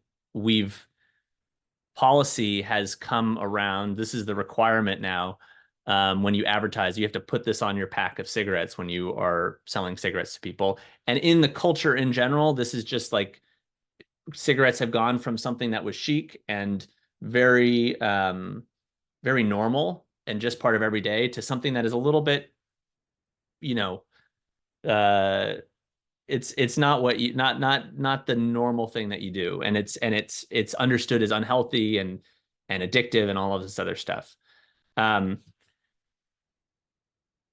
policy has come around. This is the requirement now. When you advertise, you have to put this on your pack of cigarettes when you are selling cigarettes to people. And in the culture in general, this is just like cigarettes have gone from something that was chic and very, very normal and just part of every day to something that is a little bit, it's not what you not the normal thing that you do, and it's understood as unhealthy and addictive and all of this other stuff.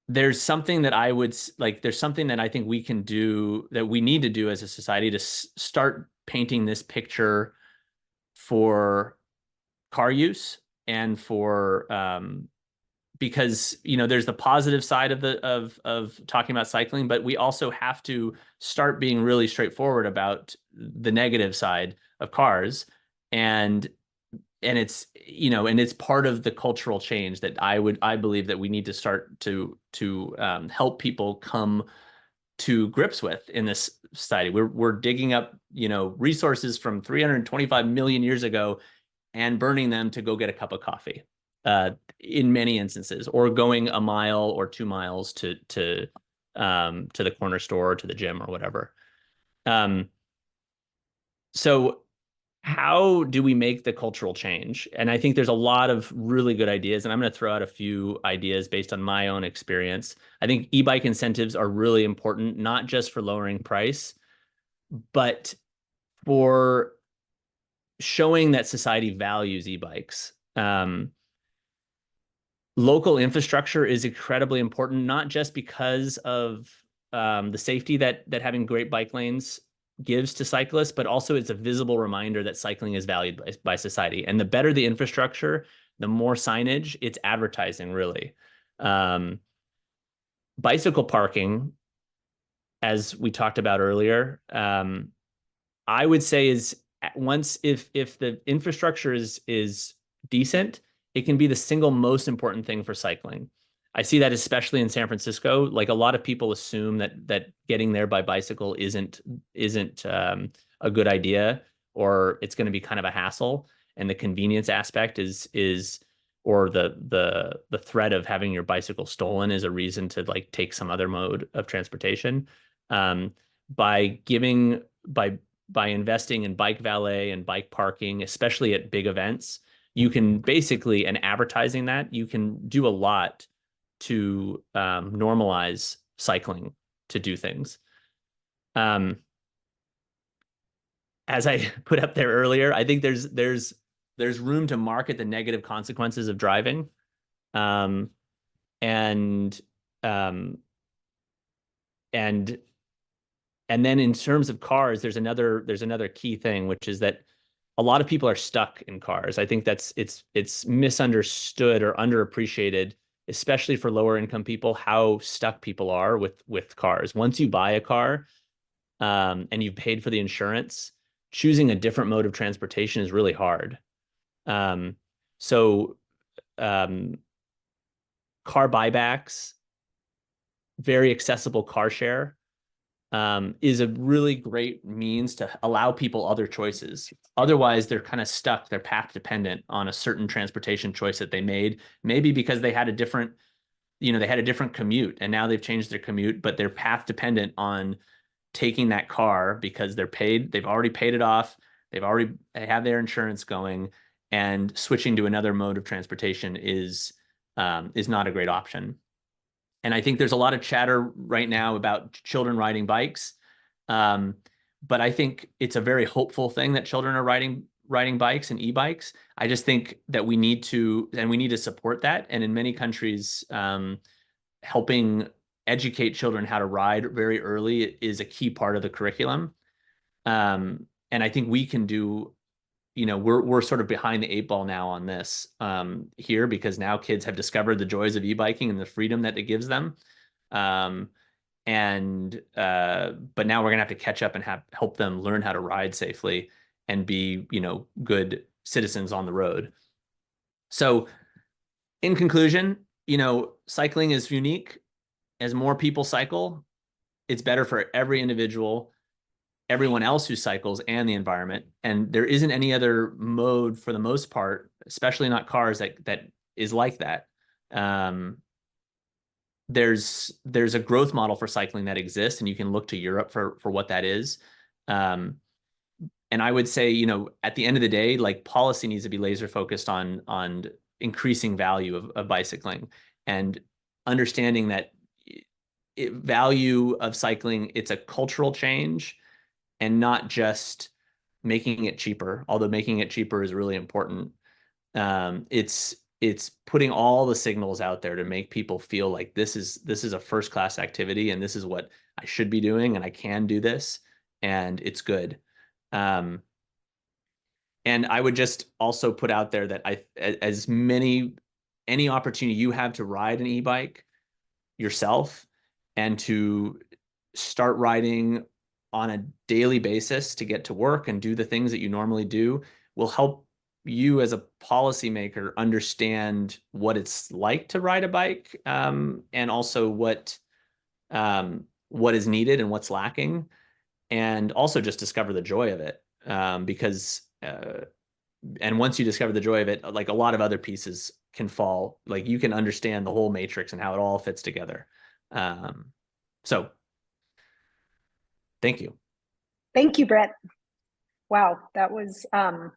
There's something that I would like. There's something that I think we can do, that we need to do as a society, to start painting this picture for car use and for because there's the positive side of talking about cycling, but we also have to start being really straightforward about the negative side of cars, and it's and it's part of the cultural change that I believe that we need to start to help people come to grips with in this society. We're digging up resources from 325 million years ago and burning them to go get a cup of coffee, in many instances, or going a mile or 2 miles to the corner store or to the gym or whatever. So how do we make the cultural change? And I think there's a lot of really good ideas, and I'm going to throw out a few ideas based on my own experience. I think e-bike incentives are really important, not just for lowering price, but for showing that society values e-bikes. Local infrastructure is incredibly important, not just because of the safety that having great bike lanes gives to cyclists, but also it's a visible reminder that cycling is valued by society. And the better the infrastructure, the more signage, it's advertising, really. Bicycle parking, as we talked about earlier, I would say is if the infrastructure is decent, it can be the single most important thing for cycling. I see that especially in San Francisco. Like, a lot of people assume that getting there by bicycle isn't a good idea, or it's going to be kind of a hassle. And the convenience aspect or the threat of having your bicycle stolen is a reason to like take some other mode of transportation. By investing in bike valet and bike parking, especially at big events, you can basically, and advertising that, you can do a lot to normalize cycling to do things. As I put up there earlier, I think there's room to market the negative consequences of driving, and then in terms of cars, there's another key thing, which is that a lot of people are stuck in cars. I think it's misunderstood or underappreciated, especially for lower income people, how stuck people are with cars. Once you buy a car, and you've paid for the insurance, choosing a different mode of transportation is really hard. So car buybacks, very accessible car share, is a really great means to allow people other choices. Otherwise, they're kind of stuck. They're path dependent on a certain transportation choice that they made, maybe because they had a different, they had a different commute and now they've changed their commute, but they're path dependent on taking that car because they've already paid it off. They have their insurance going, and switching to another mode of transportation is not a great option. And I think there's a lot of chatter right now about children riding bikes. But I think it's a very hopeful thing that children are riding bikes and e-bikes. I just think that we need to support that. And in many countries, helping educate children how to ride very early is a key part of the curriculum. And I think we can do, we're sort of behind the 8 ball now on this here, because now kids have discovered the joys of e-biking and the freedom that it gives them. But now we're gonna have to catch up and help them learn how to ride safely and be, good citizens on the road. So in conclusion, cycling is unique. As more people cycle, it's better for every individual, everyone else who cycles, and the environment. And there isn't any other mode, for the most part, especially not cars, that is like that. There's a growth model for cycling that exists, and you can look to Europe for what that is. And I would say, at the end of the day, like, policy needs to be laser focused on increasing value of bicycling, and understanding that value of cycling, it's a cultural change and not just making it cheaper, although making it cheaper is really important. It's putting all the signals out there to make people feel like this is a first-class activity, and this is what I should be doing, and I can do this, and it's good. And I would just also put out there that any opportunity you have to ride an e-bike yourself, and to start riding on a daily basis to get to work and do the things that you normally do, will help you as a policymaker understand what it's like to ride a bike, and also what is needed and what's lacking, and also just discover the joy of it, because and once you discover the joy of it, like, a lot of other pieces can fall. Like, you can understand the whole matrix and how it all fits together. So thank you. Thank you, Brett. Wow, that was a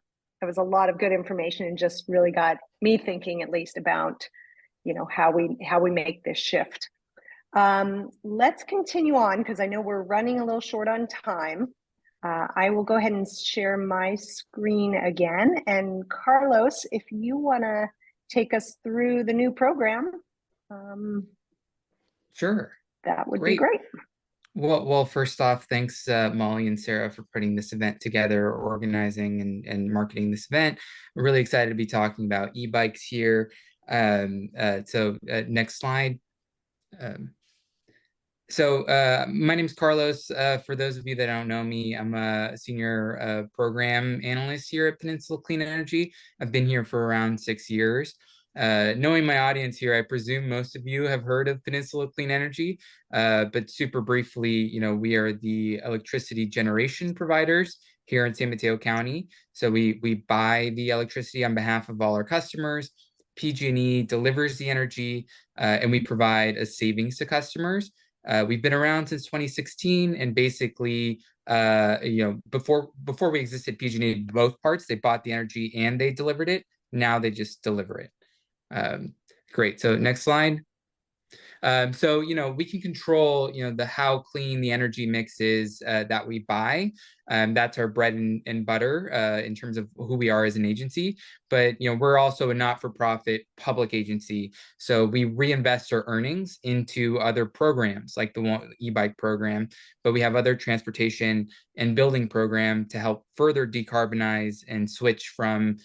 lot of good information, and just really got me thinking, at least, about how we make this shift. Let's continue on, because I know we're running a little short on time. I will go ahead and share my screen again, and Carlos, if you want to take us through the new program, sure, that would be great. Well, first off, thanks, Molly and Sarah, for putting this event together, organizing and marketing this event. We're really excited to be talking about e-bikes here. So next slide. My name is Carlos. For those of you that don't know me, I'm a senior program analyst here at Peninsula Clean Energy. I've been here for around 6 years. Knowing my audience here, I presume most of you have heard of Peninsula Clean Energy, but super briefly, we are the electricity generation providers here in San Mateo County. So we buy the electricity on behalf of all our customers. PG&E delivers the energy, and we provide a savings to customers. We've been around since 2016, and basically, before we existed, PG&E, both parts, they bought the energy and they delivered it. Now they just deliver it. Great. So next slide. So, we can control, the how clean the energy mix is that we buy. That's our bread and butter in terms of who we are as an agency. But, we're also a not-for-profit public agency. So we reinvest our earnings into other programs like the e-bike program, but we have other transportation and building program to help further decarbonize and switch from,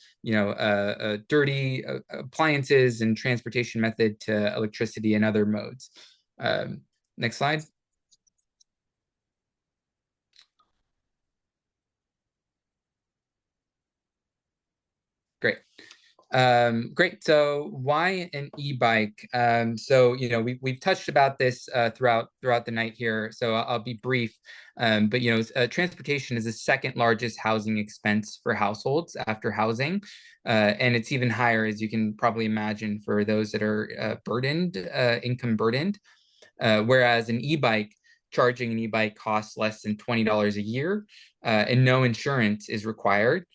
dirty appliances and transportation method to electricity and other modes. Next slide. Great. Great. So why an e-bike? So we've touched about this throughout the night here. So I'll be brief. But transportation is the second largest housing expense for households after housing, and it's even higher, as you can probably imagine, for those that are income burdened. Whereas charging an e-bike costs less than $20 a year, and no insurance is required.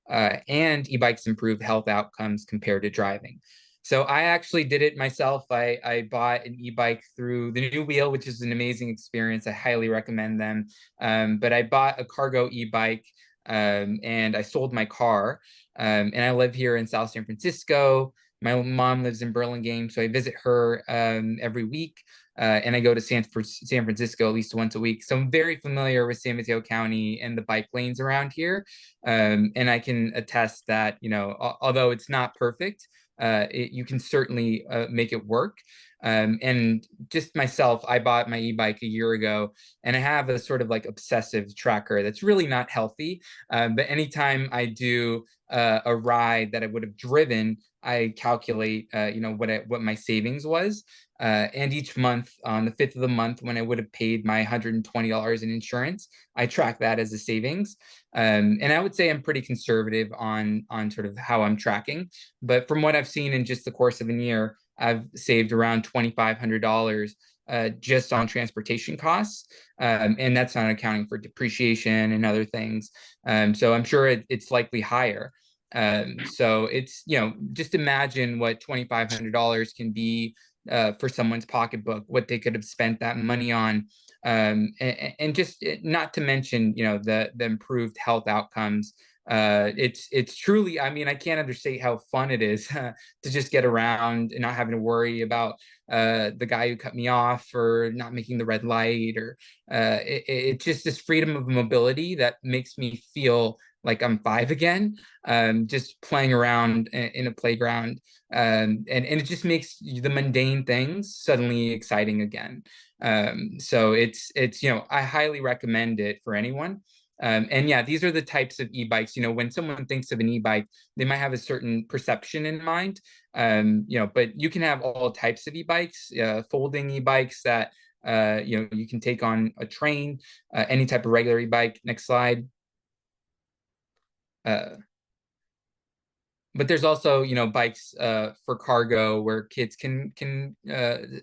And e-bikes improve health outcomes compared to driving. So I actually did it myself. I bought an e-bike through the New Wheel, which is an amazing experience. I highly recommend them. But I bought a cargo e-bike, and I sold my car. And I live here in South San Francisco. My mom lives in Burlingame, so I visit her every week. And I go to San Francisco at least once a week. So I'm very familiar with San Mateo County and the bike lanes around here. And I can attest that, although it's not perfect, you can certainly make it work. And just myself, I bought my e-bike a year ago, and I have a sort of like obsessive tracker that's really not healthy. But anytime I do a ride that I would have driven, I calculate, what my savings was. And each month, on the 5th of the month, when I would have paid my $120 in insurance, I track that as a savings. And I would say I'm pretty conservative on sort of how I'm tracking. But from what I've seen in just the course of a year, I've saved around $2,500 just on transportation costs. And that's not accounting for depreciation and other things. So I'm sure it's likely higher. So it's, just imagine what $2,500 can be for someone's pocketbook, what they could have spent that money on. And just not to mention, the improved health outcomes. It's truly, I mean, I can't understate how fun it is to just get around and not having to worry about the guy who cut me off or not making the red light, or it's just this freedom of mobility that makes me feel like I'm 5 again, just playing around in a playground. And it just makes the mundane things suddenly exciting again. So it's I highly recommend it for anyone. And yeah, these are the types of e-bikes. When someone thinks of an e-bike, they might have a certain perception in mind. But you can have all types of e-bikes, folding e-bikes that you can take on a train, any type of regular e-bike. Next slide. But there's also, bikes for cargo where kids can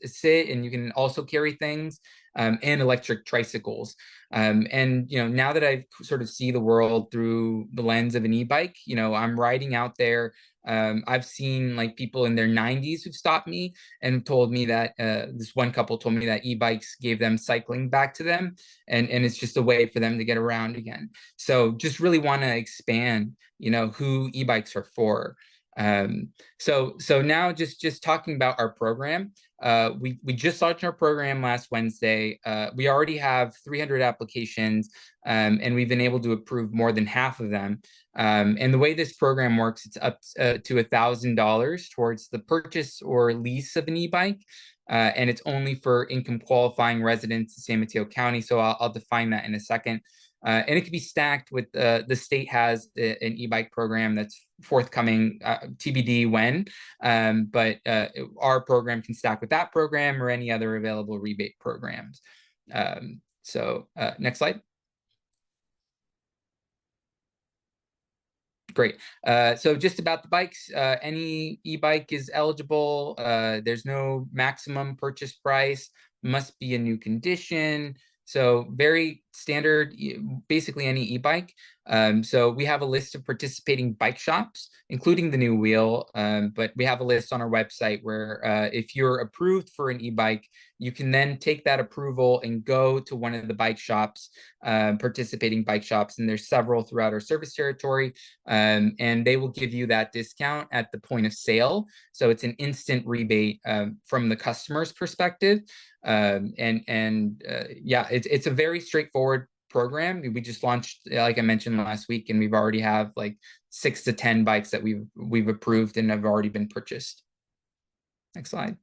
sit, and you can also carry things, and electric tricycles. And now that I sort of see the world through the lens of an e-bike, I'm riding out there. I've seen like people in their 90s who've stopped me and told me that this one couple told me that e-bikes gave them cycling back to them, and it's just a way for them to get around again. So just really want to expand, who e-bikes are for. So now just talking about our program. We just launched our program last Wednesday. We already have 300 applications, and we've been able to approve more than half of them. And the way this program works, it's up to $1,000 towards the purchase or lease of an e-bike. And it's only for income qualifying residents in San Mateo County. So I'll define that in a second. And it can be stacked with the state has an e-bike program that's forthcoming, TBD when, but our program can stack with that program or any other available rebate programs. So next slide. Great. So just about the bikes, any e-bike is eligible. There's no maximum purchase price, must be a new condition. So very standard, basically any e-bike. So we have a list of participating bike shops, including the New Wheel, but we have a list on our website where if you're approved for an e-bike, you can then take that approval and go to one of the bike shops, participating bike shops, and there's several throughout our service territory, and they will give you that discount at the point of sale. So it's an instant rebate from the customer's perspective. Yeah, it's a very straightforward program. We just launched, like I mentioned last week, and we've already have like 6 to 10 bikes that we've approved and have already been purchased. Next slide.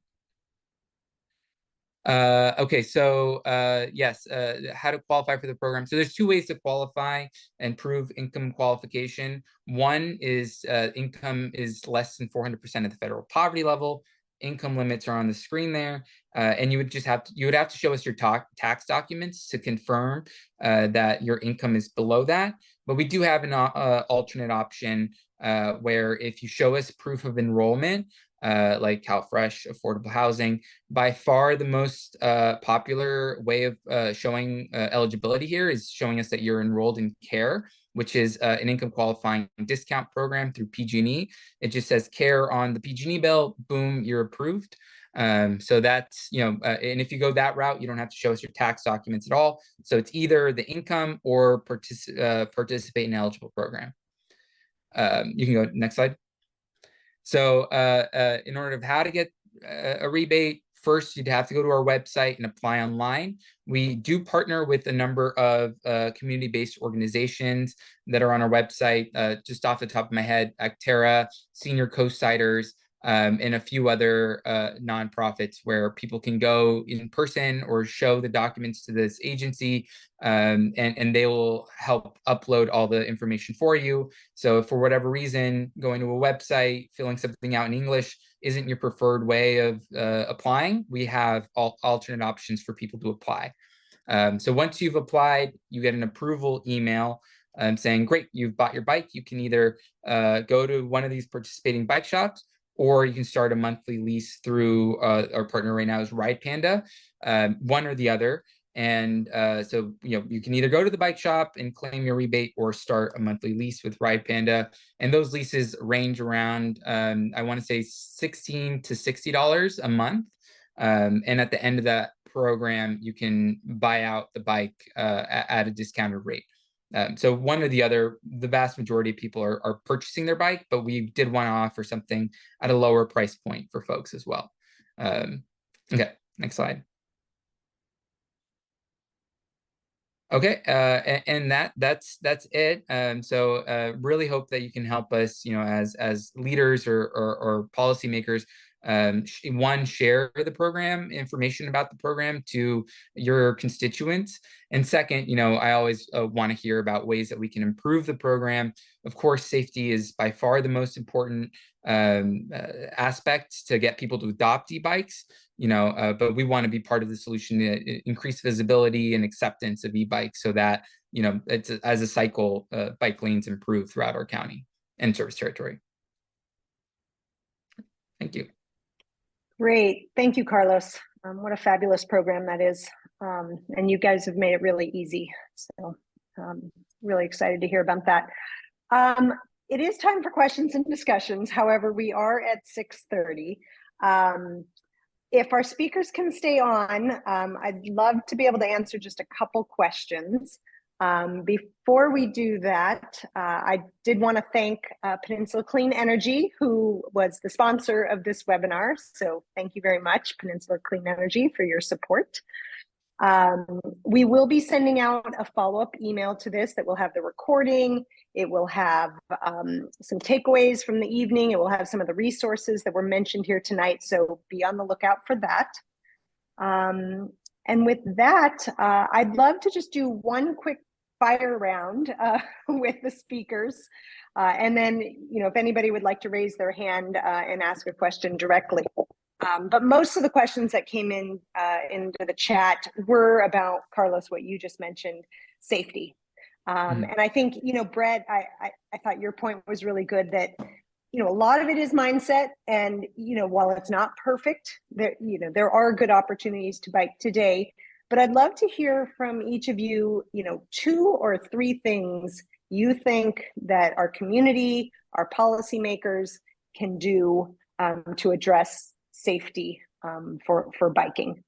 Okay, so yes, how to qualify for the program. So there's two ways to qualify and prove income qualification. One is income is less than 400% of the federal poverty level. Income limits are on the screen there, and you would have to show us your tax documents to confirm that your income is below that. But we do have an alternate option where if you show us proof of enrollment, like CalFresh, affordable housing, by far the most popular way of showing eligibility here is showing us that you're enrolled in CARE, which is an income qualifying discount program through PG&E. It just says CARE on the PG&E bill, boom, you're approved. So that's, and if you go that route, you don't have to show us your tax documents at all. So it's either the income or participate in an eligible program. You can go next slide. So in order of how to get a rebate, first you'd have to go to our website and apply online. We do partner with a number of community-based organizations that are on our website. Just off the top of my head, Actera, Senior Co-Siders, and a few other nonprofits where people can go in person or show the documents to this agency, and they will help upload all the information for you. So if for whatever reason, going to a website, filling something out in English isn't your preferred way of applying, we have alternate options for people to apply. So once you've applied, you get an approval email saying, great, you've bought your bike. You can either go to one of these participating bike shops, or you can start a monthly lease through our partner right now is Ride Panda, one or the other. And so, you can either go to the bike shop and claim your rebate or start a monthly lease with Ride Panda. And those leases range around, I want to say $16 to $60 a month. And at the end of that program, you can buy out the bike at a discounted rate. So one or the other, the vast majority of people are purchasing their bike, but we did want to offer something at a lower price point for folks as well. Okay, next slide. Okay, and that's it. So really hope that you can help us, as leaders or policymakers, one, share the program, information about the program to your constituents, and second, I always want to hear about ways that we can improve the program. Of course, safety is by far the most important aspect to get people to adopt e-bikes, but we want to be part of the solution to increase visibility and acceptance of e-bikes so that, it's as a cycle, bike lanes improve throughout our county and service territory. Thank you. Great. Thank you, Carlos. What a fabulous program that is. And you guys have made it really easy. So really excited to hear about that. It is time for questions and discussions. However, we are at 6:30. If our speakers can stay on, I'd love to be able to answer just a couple questions. Before we do that, I did want to thank Peninsula Clean Energy, who was the sponsor of this webinar. So thank you very much, Peninsula Clean Energy, for your support. We will be sending out a follow-up email to this that will have the recording. It will have some takeaways from the evening. It will have some of the resources that were mentioned here tonight. So be on the lookout for that. And with that, I'd love to just do one quick fire round with the speakers. And then, if anybody would like to raise their hand and ask a question directly. But most of the questions that came in into the chat were about, Carlos, what you just mentioned, safety. And I think, Brett, I thought your point was really good that, a lot of it is mindset. And, while it's not perfect, there are good opportunities to bike today. But I'd love to hear from each of you, 2 or 3 things you think that our community, our policymakers can do to address safety for biking.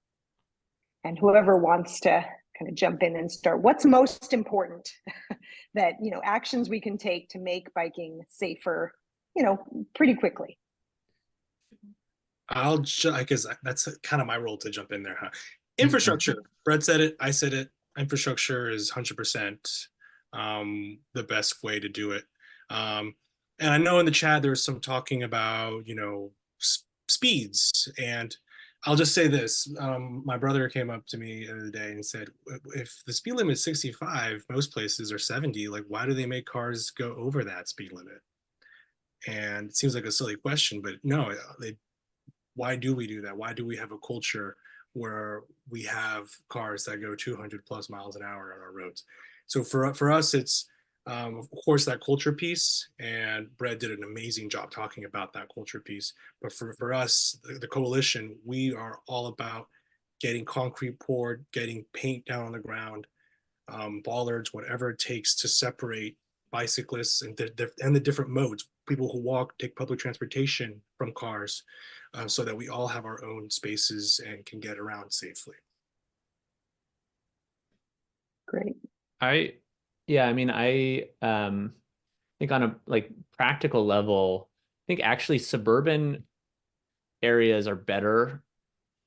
And whoever wants to kind of jump in and start, what's most important that, actions we can take to make biking safer, pretty quickly. I guess that's kind of my role to jump in there, huh? Infrastructure. Brett said it. I said it. Infrastructure is 100% the best way to do it. And I know in the chat there's some talking about, speeds, and I'll just say this. My brother came up to me the other day and said, if the speed limit is 65, most places are 70. Like, why do they make cars go over that speed limit? And it seems like a silly question, but no, why do we do that? Why do we have a culture where we have cars that go 200 plus miles an hour on our roads? So for us, it's of course that culture piece, and Brett did an amazing job talking about that culture piece. But for us, the coalition, we are all about getting concrete poured, getting paint down on the ground, bollards, whatever it takes to separate bicyclists and the different modes, people who walk, take public transportation from cars, so that we all have our own spaces and can get around safely. Great. Yeah, I mean, I think on a like practical level, I think actually suburban areas are better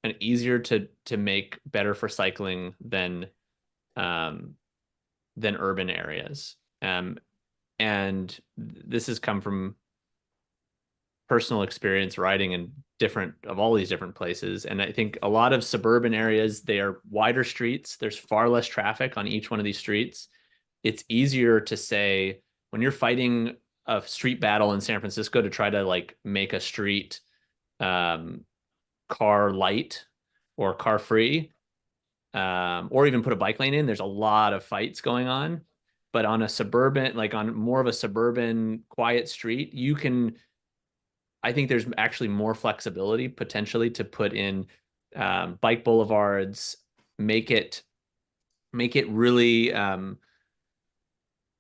and easier to make better for cycling than urban areas. And this has come from personal experience riding in all these different places. And I think a lot of suburban areas, they are wider streets. There's far less traffic on each one of these streets. It's easier to say when you're fighting a street battle in San Francisco to try to like make a street car light or car free, or even put a bike lane in. There's a lot of fights going on. But on a suburban, like on more of a suburban quiet street, I think there's actually more flexibility potentially to put in bike boulevards, make it really,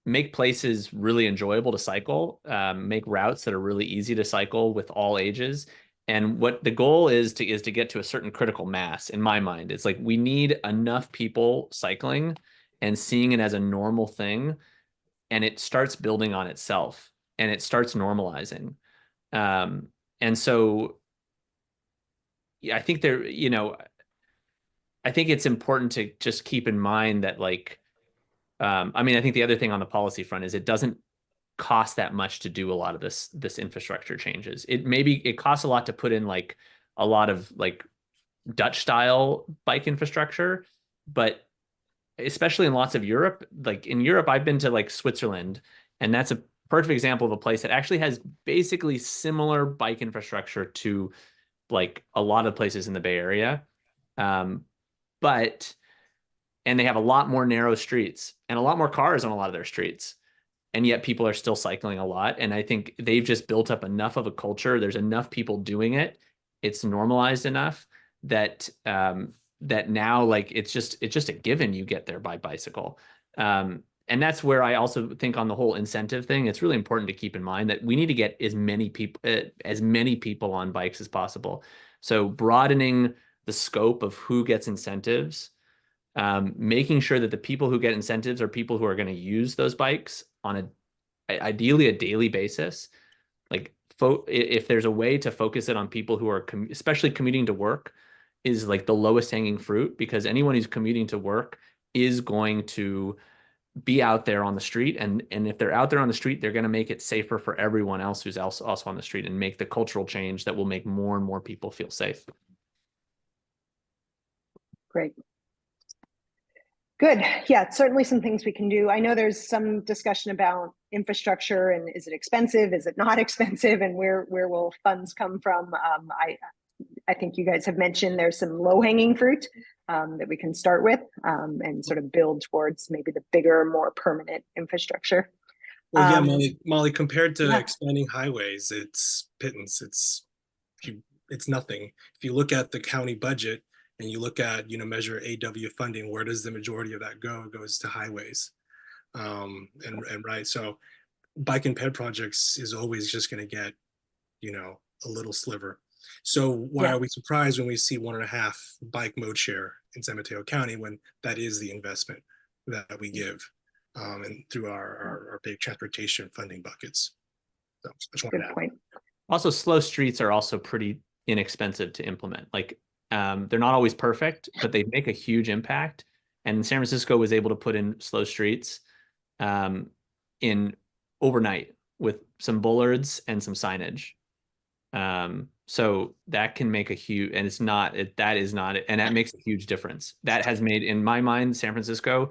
make places really enjoyable to cycle, make routes that are really easy to cycle with all ages. And what the goal is to get to a certain critical mass in my mind. It's like we need enough people cycling and seeing it as a normal thing, and it starts building on itself and it starts normalizing. And so yeah, I think I think it's important to just keep in mind that like, I mean, I think the other thing on the policy front is it doesn't cost that much to do a lot of this infrastructure changes. It costs a lot to put in like a lot of like Dutch style bike infrastructure, but especially in lots of Europe, like in Europe, I've been to like Switzerland, and that's a perfect example of a place that actually has basically similar bike infrastructure to like a lot of places in the Bay Area. And they have a lot more narrow streets and a lot more cars on a lot of their streets. And yet people are still cycling a lot. And I think they've just built up enough of a culture. There's enough people doing it. It's normalized enough that that now like it's just a given you get there by bicycle. And that's where I also think on the whole incentive thing, it's really important to keep in mind that we need to get as many people on bikes as possible. So broadening the scope of who gets incentives, making sure that the people who get incentives are people who are going to use those bikes on ideally a daily basis. Like if there's a way to focus it on people who are especially commuting to work is like the lowest hanging fruit, because anyone who's commuting to work is going to be out there on the street. And if they're out there on the street, they're going to make it safer for everyone else who's also on the street and make the cultural change that will make more and more people feel safe. Great. Good. Yeah, certainly some things we can do. I know there's some discussion about infrastructure and is it expensive? Is it not expensive? And where will funds come from? I think you guys have mentioned there's some low-hanging fruit that we can start with and sort of build towards maybe the bigger, more permanent infrastructure. Well, yeah, Molly, compared to expanding highways, it's pittance. It's nothing. If you look at the county budget and you look at, measure AW funding, where does the majority of that go? It goes to highways. And right. So bike and ped projects is always just going to get, a little sliver. So why are we surprised when we see 1.5 bike mode share in San Mateo County when that is the investment that we give and through our big transportation funding buckets? So I just Good point. Also, slow streets are also pretty inexpensive to implement. Like they're not always perfect, but they make a huge impact. And San Francisco was able to put in slow streets in overnight with some bollards and some signage. So that can make a huge, and it's not, that is not, and that makes a huge difference. That has made, in my mind, San Francisco,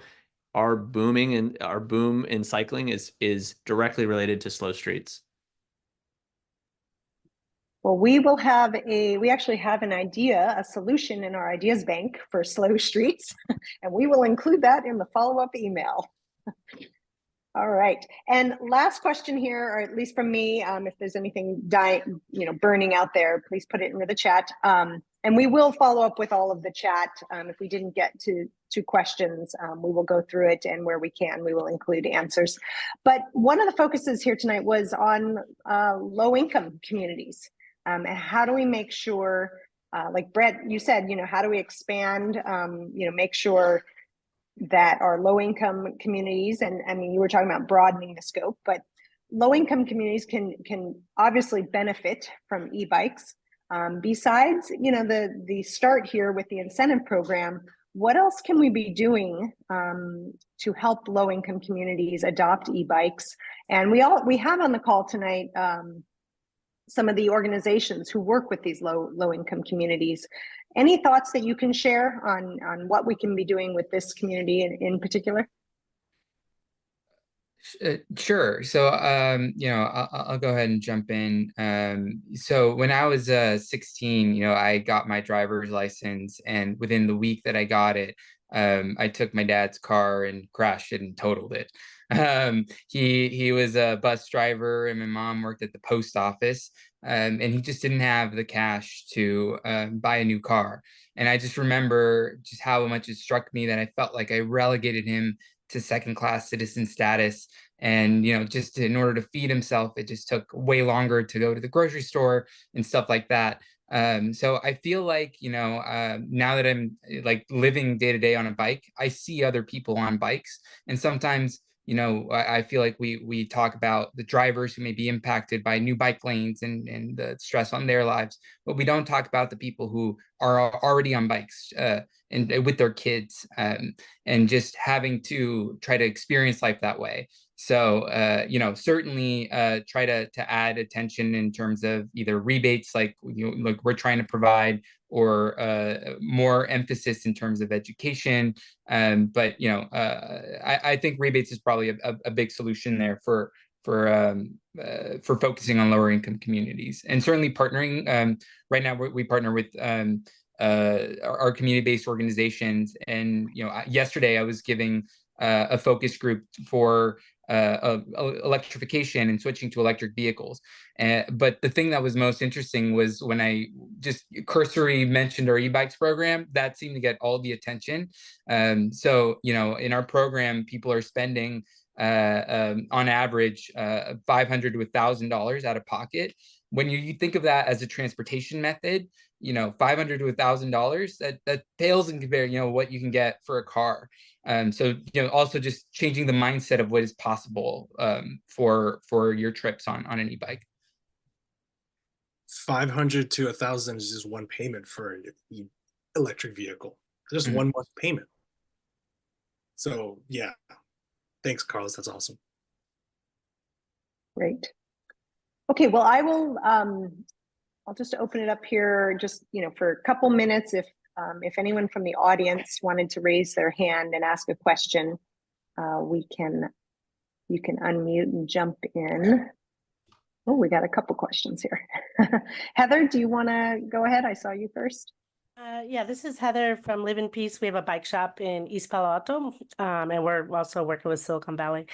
our boom in cycling is directly related to slow streets. Well, we actually have an idea, a solution in our ideas bank for slow streets, and we will include that in the follow-up email. All right. And last question here, or at least from me, if there's anything burning out there, please put it into the chat. And we will follow up with all of the chat. If we didn't get to questions, we will go through it, and where we can, we will include answers. But one of the focuses here tonight was on low-income communities. And how do we make sure, like Brett, you said, how do we expand, make sure that our low-income communities, and I mean, you were talking about broadening the scope, but low-income communities can obviously benefit from e-bikes. Besides, the start here with the incentive program, what else can we be doing to help low-income communities adopt e-bikes? And we have on the call tonight some of the organizations who work with these low-income communities. Any thoughts that you can share on what we can be doing with this community in particular? Sure. So, I'll go ahead and jump in. So when I was 16, I got my driver's license, and within the week that I got it, I took my dad's car and crashed it and totaled it. He was a bus driver, and my mom worked at the post office, and he just didn't have the cash to buy a new car. And I just remember just how much it struck me that I felt like I relegated him to second-class citizen status. And, just in order to feed himself, it just took way longer to go to the grocery store and stuff like that. So I feel like, now that I'm like living day to day on a bike, I see other people on bikes. And sometimes, I feel like we talk about the drivers who may be impacted by new bike lanes and the stress on their lives, but we don't talk about the people who are already on bikes and with their kids and just having to try to experience life that way. So, certainly try to add attention in terms of either rebates like we're trying to provide, or more emphasis in terms of education. But I think rebates is probably a big solution there for focusing on lower income communities, and certainly partnering. Right now, we partner with our community-based organizations, and yesterday I was giving a focus group for electrification and switching to electric vehicles. But the thing that was most interesting was when I just cursory mentioned our e-bikes program, that seemed to get all the attention. So, in our program, people are spending on average $500 to $1,000 out of pocket. When you think of that as a transportation method, $500 to $1,000, that pales in comparison, what you can get for a car. So, also just changing the mindset of what is possible for your trips on an e-bike. 500 to 1,000 is just one payment for an electric vehicle. Just one month payment. So yeah, thanks, Carlos. That's awesome. Great. Okay, well, I will. I'll just open it up here, just for a couple minutes. If anyone from the audience wanted to raise their hand and ask a question, you can unmute and jump in. Oh, we got a couple questions here. Heather, do you want to go ahead? I saw you first. Yeah, this is Heather from Live in Peace. We have a bike shop in East Palo Alto, and we're also working with Silicon Valley.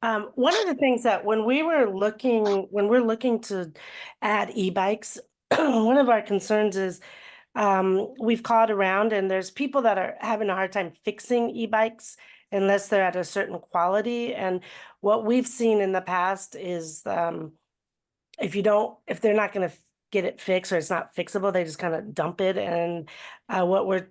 One of the things that when we're looking to add e-bikes, one of our concerns is we've called around, and there's people that are having a hard time fixing e-bikes unless they're at a certain quality. And what we've seen in the past is if they're not going to get it fixed, or it's not fixable, they just kind of dump it. And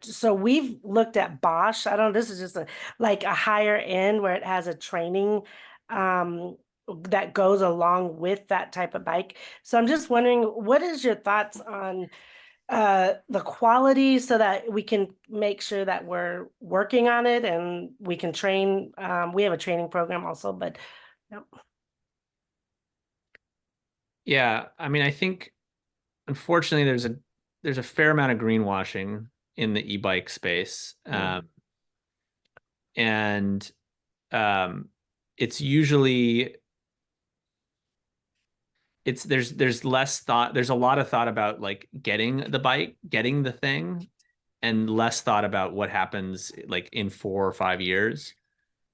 so we've looked at Bosch. I don't know, this is just like a higher end where it has a training that goes along with that type of bike. So I'm just wondering, what is your thoughts on the quality, so that we can make sure that we're working on it and we can train? We have a training program also, but yep. Yeah, I mean, I think unfortunately, there's a fair amount of greenwashing in the e-bike space, and it's usually there's less thought. There's a lot of thought about like getting the bike, getting the thing, and less thought about what happens like in 4 or 5 years.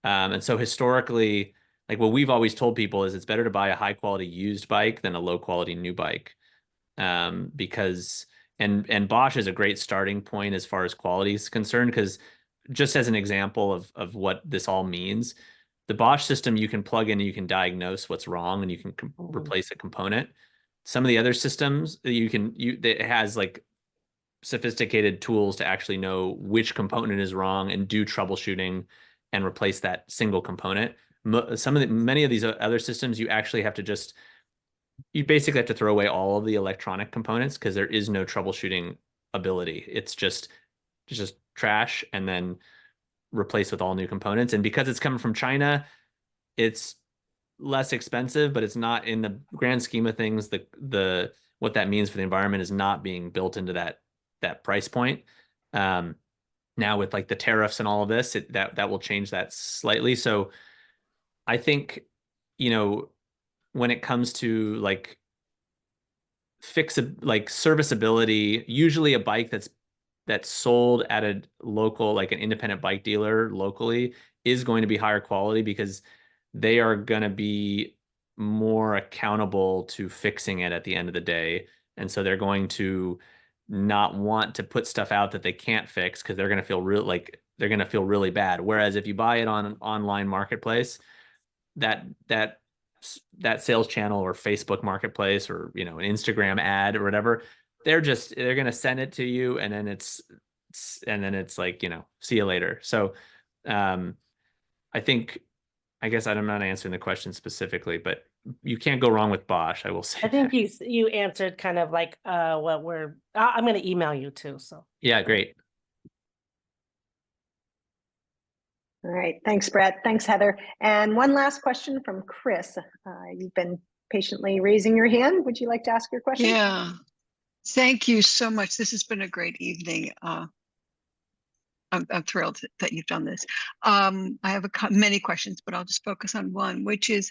And so historically, like what we've always told people is it's better to buy a high quality used bike than a low quality new bike. Because and Bosch is a great starting point as far as quality is concerned, because just as an example of what this all means, the Bosch system, you can plug in and you can diagnose what's wrong and you can replace a component. Some of the other systems it has like sophisticated tools to actually know which component is wrong and do troubleshooting and replace that single component. Many of these other systems, you actually have to you basically have to throw away all of the electronic components because there is no troubleshooting ability. It's just trash and then replace with all new components. And because it's coming from China, it's less expensive, but it's not, in the grand scheme of things, the what that means for the environment is not being built into that price point. Now with like the tariffs and all of this, that will change that slightly. So I think, when it comes to like serviceability, usually a bike that's sold at a local, like an independent bike dealer locally, is going to be higher quality because they are going to be more accountable to fixing it at the end of the day. And so they're going to not want to put stuff out that they can't fix because they're going to feel they're going to feel really bad. Whereas if you buy it on an online marketplace, that sales channel or Facebook marketplace or an Instagram ad or whatever, they're going to send it to you and then it's like, see you later. So I guess I'm not answering the question specifically, but you can't go wrong with Bosch, I will say. I think you answered kind of like what I'm going to email you too. So yeah, great. All right, thanks, Brett. Thanks, Heather. And one last question from Chris. You've been patiently raising your hand. Would you like to ask your question? Yeah, thank you so much. This has been a great evening. I'm thrilled that you've done this. I have many questions, but I'll just focus on one, which is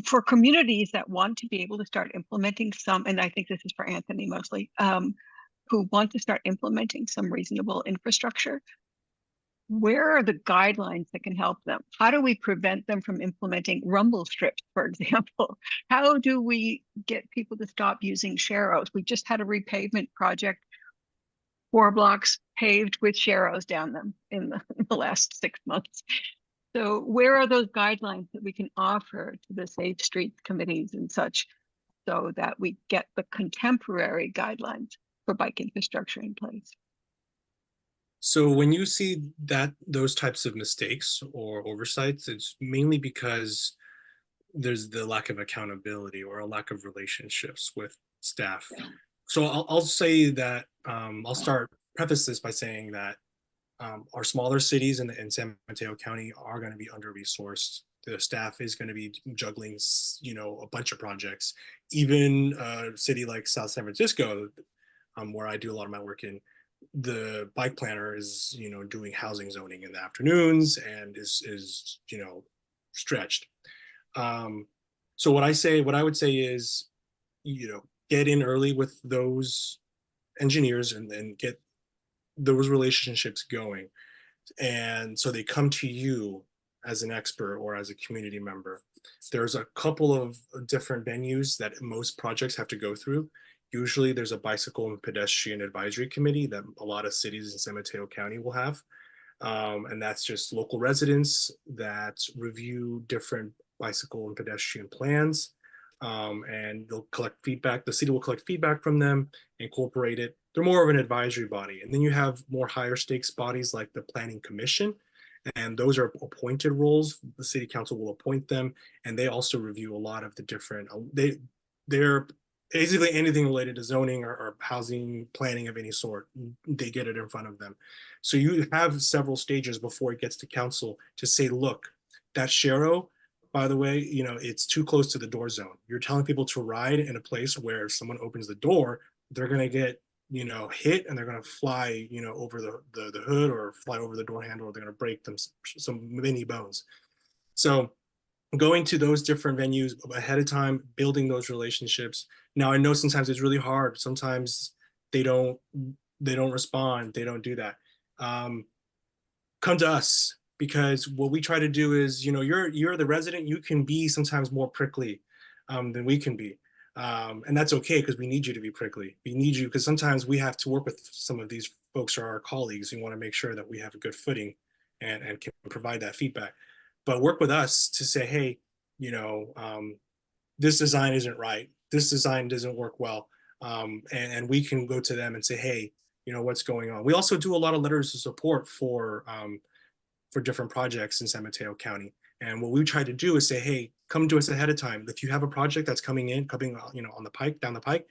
for communities that want to be able to start implementing some, and I think this is for Anthony mostly, who want to start implementing some reasonable infrastructure. Where are the guidelines that can help them? How do we prevent them from implementing rumble strips, for example? How do we get people to stop using sharrows? We just had a repavement project, 4 blocks paved with sharrows down them in the last 6 months. So where are those guidelines that we can offer to the Safe Streets committees and such so that we get the contemporary guidelines for bike infrastructure in place? So when you see those types of mistakes or oversights, it's mainly because there's the lack of accountability or a lack of relationships with staff. So I'll say that I'll preface this by saying that our smaller cities in San Mateo County are going to be under-resourced. The staff is going to be juggling, a bunch of projects. Even a city like South San Francisco, where I do a lot of my work in, the bike planner is, doing housing zoning in the afternoons and is stretched. So what I would say is, get in early with those engineers and then get those relationships going. And so they come to you as an expert or as a community member. There's a couple of different venues that most projects have to go through. Usually there's a bicycle and pedestrian advisory committee that a lot of cities in San Mateo County will have. And that's just local residents that review different bicycle and pedestrian plans. And they'll collect feedback. The city will collect feedback from them, incorporate it. They're more of an advisory body. And then you have more higher stakes bodies like the Planning Commission. And those are appointed roles. The city council will appoint them. And they also review a lot of the different, they're basically anything related to zoning or housing planning of any sort. They get it in front of them. So you have several stages before it gets to council to say, look, that sharrow, by the way, you know, it's too close to the door zone. You're telling people to ride in a place where if someone opens the door, they're going to get, you know, hit, and they're going to fly, you know, over the hood or fly over the door handle, or they're going to break them some mini bones. So going to those different venues ahead of time, building those relationships. Now, I know sometimes it's really hard. Sometimes they don't respond. They don't do that. Come to us, because what we try to do is, you know, you're the resident. You can be sometimes more prickly than we can be. And that's okay, because we need you to be prickly. We need you because sometimes we have to work with some of these folks or our colleagues. We want to make sure that we have a good footing and can provide that feedback. But work with us to say, hey, you know, this design isn't right. This design doesn't work well. And we can go to them and say, hey, you know, what's going on. We also do a lot of letters of support for different projects in San Mateo County. And what we try to do is say, hey, come to us ahead of time. If you have a project that's coming, you know, on the pike, down the pike,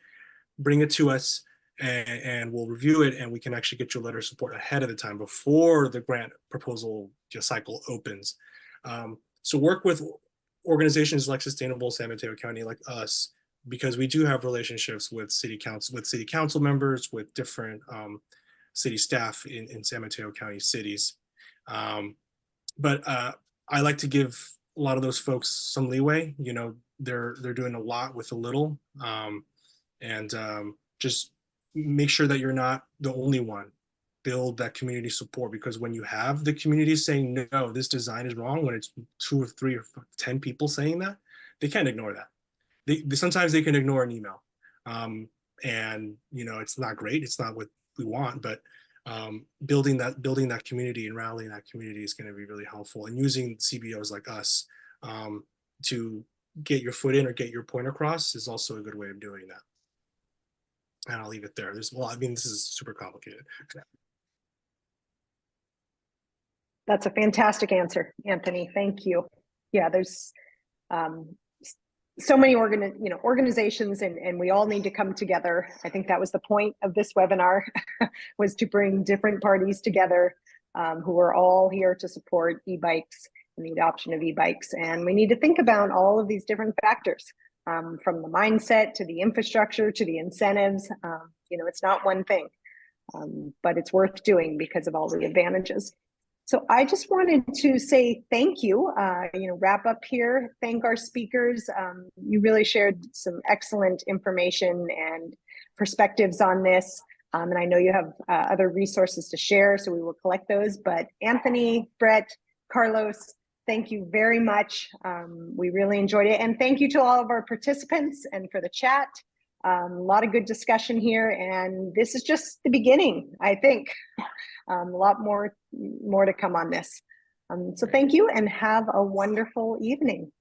bring it to us, and we'll review it, and we can actually get you a letter of support ahead of the time before the grant proposal cycle opens. So work with organizations like Sustainable San Mateo County, like us, because we do have relationships with city council members, with different city staff in San Mateo County cities. But I like to give a lot of those folks some leeway. You know, they're doing a lot with a little, and just make sure that you're not the only one. Build that community support, because when you have the community saying, no, this design is wrong, when it's 2 or 3 or 10 people saying that, they can't ignore that. Sometimes they can ignore an email, and you know, it's not great. It's not what we want, but building that community and rallying that community is going to be really helpful. And using CBOs like us to get your foot in or get your point across is also a good way of doing that. And I'll leave it there. I mean, this is super complicated. That's a fantastic answer, Anthony. Thank you. Yeah, there's so many organizations, and we all need to come together. I think that was the point of this webinar, was to bring different parties together who are all here to support e-bikes and the adoption of e-bikes. And we need to think about all of these different factors, from the mindset to the infrastructure to the incentives. You know, it's not one thing, but it's worth doing because of all the advantages. So I just wanted to say thank you, you know, wrap up here, thank our speakers. You really shared some excellent information and perspectives on this. And I know you have other resources to share, so we will collect those. But Anthony, Brett, Carlos, thank you very much. We really enjoyed it. And thank you to all of our participants and for the chat. A lot of good discussion here, and this is just the beginning, I think. A lot more to come on this. So thank you, and have a wonderful evening.